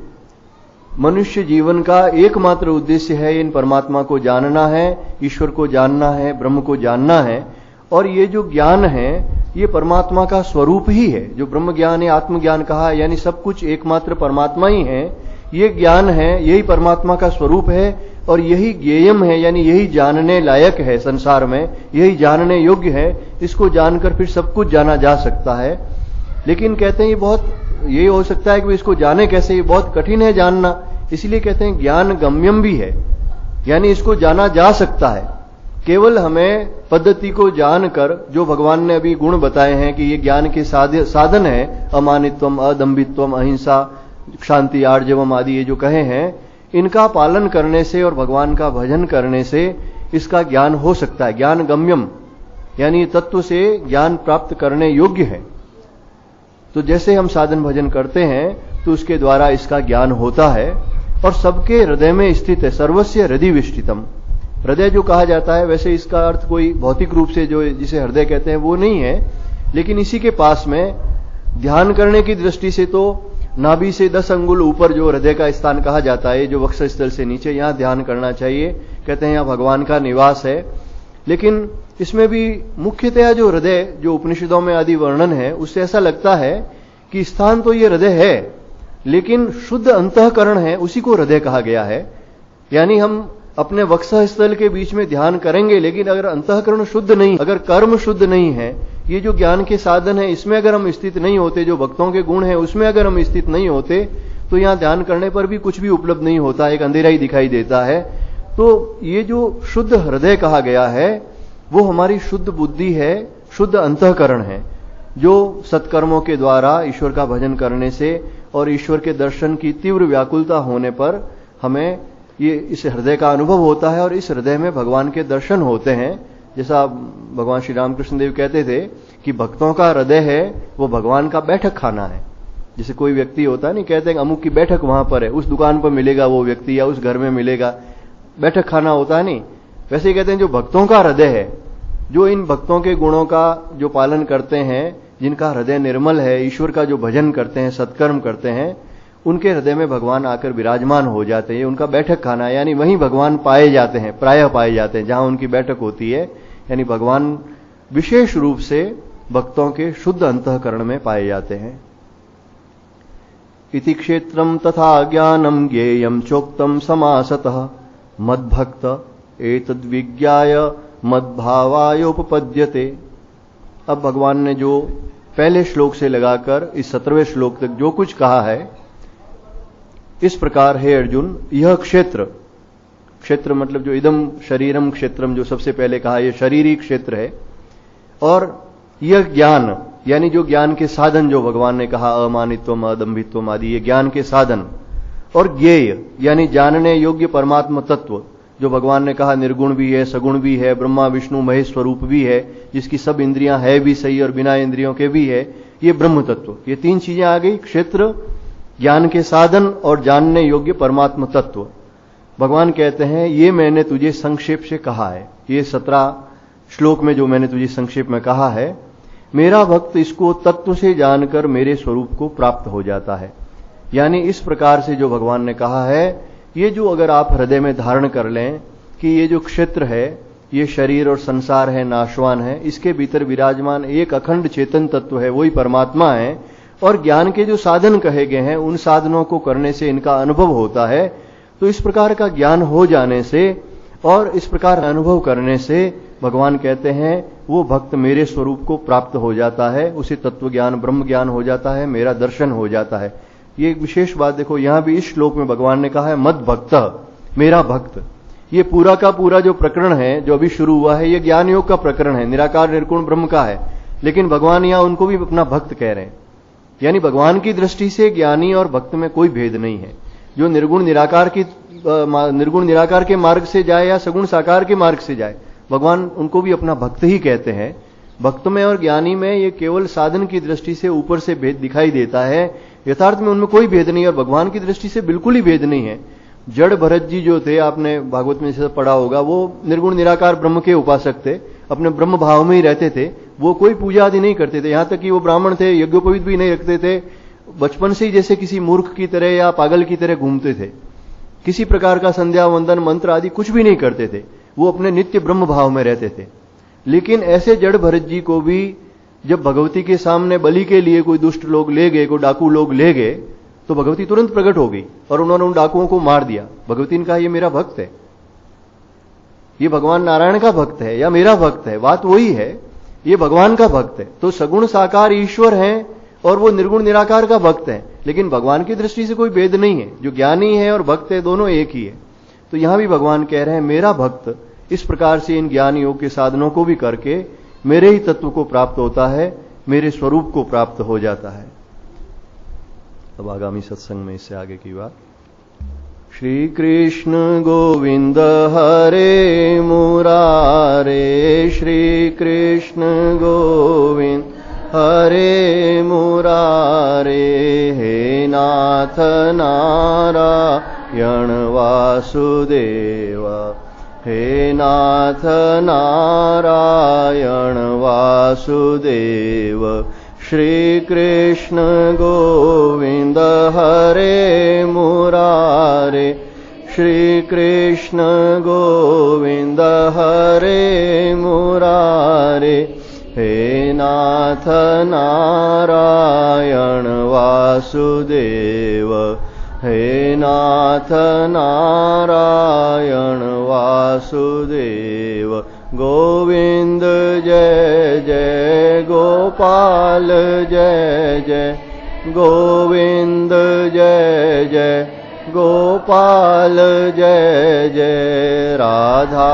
मनुष्य जीवन का एकमात्र उद्देश्य है इन परमात्मा को जानना है, ईश्वर को जानना है, ब्रह्म को जानना है। और ये जो ज्ञान है ये परमात्मा का स्वरूप ही है। जो ब्रह्म ज्ञान है, आत्मज्ञान कहा, यानी सब कुछ एकमात्र परमात्मा ही है। ये ज्ञान है, यही परमात्मा का स्वरूप है और यही ज्ञेयम है, यानी यही जानने लायक है संसार में, यही जानने योग्य है। इसको जानकर फिर सब कुछ जाना जा सकता है। लेकिन कहते हैं ये हो सकता है कि इसको जाने कैसे, ये बहुत कठिन है जानना, इसलिए कहते हैं ज्ञान गम्यम भी है, यानी इसको जाना जा सकता है। केवल हमें पद्धति को जानकर, जो भगवान ने अभी गुण बताए हैं कि ये ज्ञान के साधन है, अमानित्वम, अदम्भित्वम, अहिंसा, शांति, आर्जवम आदि ये जो कहे हैं, इनका पालन करने से और भगवान का भजन करने से इसका ज्ञान हो सकता है। ज्ञान गम्यम यानी तत्व से ज्ञान प्राप्त करने योग्य है। तो जैसे हम साधन भजन करते हैं तो उसके द्वारा इसका ज्ञान होता है और सबके हृदय में स्थित है। सर्वस्य हृदय विष्टितम, हृदय जो कहा जाता है वैसे इसका अर्थ कोई भौतिक रूप से जो जिसे हृदय कहते हैं वो नहीं है, लेकिन इसी के पास में ध्यान करने की दृष्टि से तो नाभि से 10 अंगुल ऊपर जो हृदय का स्थान कहा जाता है, जो वक्षस्थल से नीचे, यहां ध्यान करना चाहिए। कहते हैं यहां भगवान का निवास है। लेकिन इसमें भी मुख्यतया जो हृदय, जो उपनिषदों में आदि वर्णन है, उससे ऐसा लगता है कि स्थान तो ये हृदय है, लेकिन शुद्ध अंतःकरण है, उसी को हृदय कहा गया है। यानी हम अपने वक्षस्थल के बीच में ध्यान करेंगे, लेकिन अगर अंतःकरण शुद्ध नहीं, अगर कर्म शुद्ध नहीं है, ये जो ज्ञान के साधन है इसमें अगर हम स्थित नहीं होते, जो भक्तों के गुण है उसमें अगर हम स्थित नहीं होते, तो यहां ध्यान करने पर भी कुछ भी उपलब्ध नहीं होता, एक अंधेरा ही दिखाई देता है। तो ये जो शुद्ध हृदय कहा गया है वो हमारी शुद्ध बुद्धि है, शुद्ध अंतःकरण है, जो सत्कर्मों के द्वारा ईश्वर का भजन करने से और ईश्वर के दर्शन की तीव्र व्याकुलता होने पर हमें ये इस हृदय का अनुभव होता है और इस हृदय में भगवान के दर्शन होते हैं। जैसा भगवान श्री रामकृष्ण देव कहते थे कि भक्तों का हृदय है वो भगवान का बैठक खाना है। जैसे कोई व्यक्ति होता है नहीं, कहते हैं अमुक की बैठक वहां पर है, उस दुकान पर मिलेगा वो व्यक्ति या उस घर में मिलेगा, बैठक खाना होता है नहीं, वैसे ही कहते हैं जो भक्तों का हृदय है, जो इन भक्तों के गुणों का जो पालन करते हैं, जिनका हृदय निर्मल है, ईश्वर का जो भजन करते हैं, सत्कर्म करते हैं, उनके हृदय में भगवान आकर विराजमान हो जाते हैं। उनका बैठक खाना, यानी वहीं भगवान पाए जाते हैं, प्रायः पाए जाते हैं जहां उनकी बैठक होती है। यानी भगवान विशेष रूप से भक्तों के शुद्ध अंतःकरण में पाए जाते हैं। इति क्षेत्रम तथा ज्ञानम ज्ञेयम चोक्तम समासतः मद्भक्त एतद्विज्ञाय मद्भावायोपपद्यते। अब भगवान ने जो पहले श्लोक से लगाकर इस 17वें श्लोक तक जो कुछ कहा है, इस प्रकार है अर्जुन, यह क्षेत्र, क्षेत्र मतलब जो इदम शरीरम क्षेत्रम जो सबसे पहले कहा, यह शरीरी क्षेत्र है, और यह ज्ञान यानी जो ज्ञान के साधन जो भगवान ने कहा, अमानित्वम, अदम्भित्वम आदि, ये ज्ञान के साधन, और ज्ञेय यानी जानने योग्य परमात्मा तत्व, जो भगवान ने कहा निर्गुण भी है, सगुण भी है, ब्रह्मा विष्णु महेश स्वरूप भी है, जिसकी सब इंद्रियां है भी सही और बिना इंद्रियों के भी है, ये ब्रह्म तत्व। ये 3 चीजें आ गई, क्षेत्र, ज्ञान के साधन और जानने योग्य परमात्मा तत्व। भगवान कहते हैं ये मैंने तुझे संक्षेप से कहा है, ये 17 श्लोक में जो मैंने तुझे संक्षेप में कहा है, मेरा भक्त इसको तत्व से जानकर मेरे स्वरूप को प्राप्त हो जाता है। यानी इस प्रकार से जो भगवान ने कहा है, ये जो अगर आप हृदय में धारण कर लें कि ये जो क्षेत्र है, ये शरीर और संसार है, नाशवान है, इसके भीतर विराजमान एक अखंड चेतन तत्व है, वही परमात्मा है, और ज्ञान के जो साधन कहे गए हैं उन साधनों को करने से इनका अनुभव होता है। तो इस प्रकार का ज्ञान हो जाने से और इस प्रकार अनुभव करने से भगवान कहते हैं वो भक्त मेरे स्वरूप को प्राप्त हो जाता है, उसे तत्व ज्ञान, ब्रह्म ज्ञान हो जाता है, मेरा दर्शन हो जाता है। ये एक विशेष बात देखो, यहां भी इस श्लोक में भगवान ने कहा है मद भक्त, मेरा भक्त। ये पूरा का पूरा जो प्रकरण है जो अभी शुरू हुआ है, ये ज्ञान योग का प्रकरण है, निराकार निर्गुण ब्रह्म का है, लेकिन भगवान यहां उनको भी अपना भक्त कह रहे हैं। यानी भगवान की दृष्टि से ज्ञानी और भक्त में कोई भेद नहीं है। जो निर्गुण निराकार के मार्ग से जाए या सगुण साकार के मार्ग से जाए, भगवान उनको भी अपना भक्त ही कहते हैं। भक्त में और ज्ञानी में ये केवल साधन की दृष्टि से ऊपर से भेद दिखाई देता है, यथार्थ में उनमें कोई भेद नहीं, और भगवान की दृष्टि से बिल्कुल ही भेद नहीं है। जड़ भरत जी जो थे, आपने भागवत में से पढ़ा होगा, वो निर्गुण निराकार ब्रह्म के उपासक थे, अपने ब्रह्म भाव में ही रहते थे, वो कोई पूजा आदि नहीं करते थे, यहां तक कि वो ब्राह्मण थे, यज्ञोपवीत भी नहीं रखते थे, बचपन से ही जैसे किसी मूर्ख की तरह या पागल की तरह घूमते थे, किसी प्रकार का संध्या वंदन मंत्र आदि कुछ भी नहीं करते थे, वो अपने नित्य ब्रह्म भाव में रहते थे। लेकिन ऐसे जड़ भरत जी को भी जब भगवती के सामने बलि के लिए कोई दुष्ट लोग ले गए, कोई डाकू लोग ले गए, तो भगवती तुरंत प्रकट हो गई और उन्होंने उन डाकुओं को मार दिया। भगवती ने कहा ये मेरा भक्त है, ये भगवान नारायण का भक्त है या मेरा भक्त है, बात वही है, ये भगवान का भक्त है। तो सगुण साकार ईश्वर है और वो निर्गुण निराकार का भक्त है, लेकिन भगवान की दृष्टि से कोई भेद नहीं है। जो ज्ञानी है और भक्त है दोनों एक ही है। तो यहां भी भगवान कह रहे हैं मेरा भक्त इस प्रकार से इन ज्ञान योग के साधनों को भी करके मेरे ही तत्व को प्राप्त होता है, मेरे स्वरूप को प्राप्त हो जाता है। अब आगामी सत्संग में इससे आगे की बात। श्री कृष्ण गोविंद हरे मुरारे, श्री कृष्ण गोविंद हरे मुरारे, हे नाथ नारायण वासुदेव, हे नाथ नारायण वासुदेव। श्री कृष्ण गोविंद हरे मुरारे, श्री कृष्ण गोविंद हरे मुरारे, हे नाथ नारायण वासुदेव, हे नाथ नारायण वासुदेव। गोविंद जय जय, गोपाल जय जय, गोविंद जय जय, गोपाल जय जय। राधा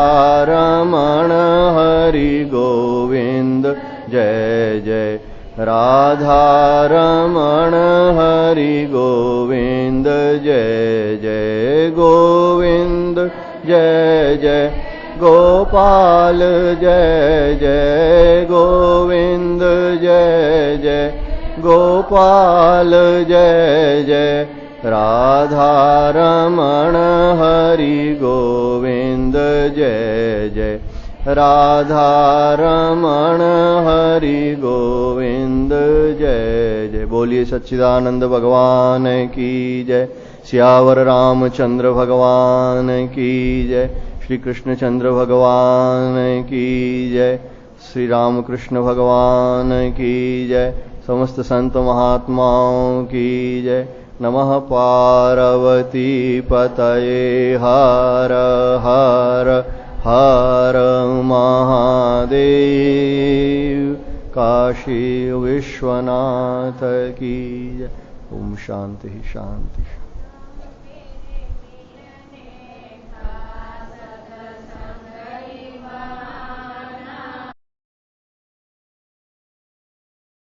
रमण हरि गोविंद जय जय, राधा रमण हरि गोविंद जय जय। गोविंद जय जय, गोपाल जय जय, गोविंद जय जय, गोपाल जय जय। राधा रमण हरि गोविंद जय जय, राधा रमण हरि गोविंद जय जय। बोलिए सच्चिदानंद भगवान की जय, सियावर रामचंद्र भगवान की जय, श्री कृष्णचंद्र भगवान की जय, श्री रामकृष्ण भगवान की जय, समस्त संत महात्माओं की जय। नमः पार्वती पतये, हर हर हर महादेव। काशी विश्वनाथ की जय। ओम शांति शांति।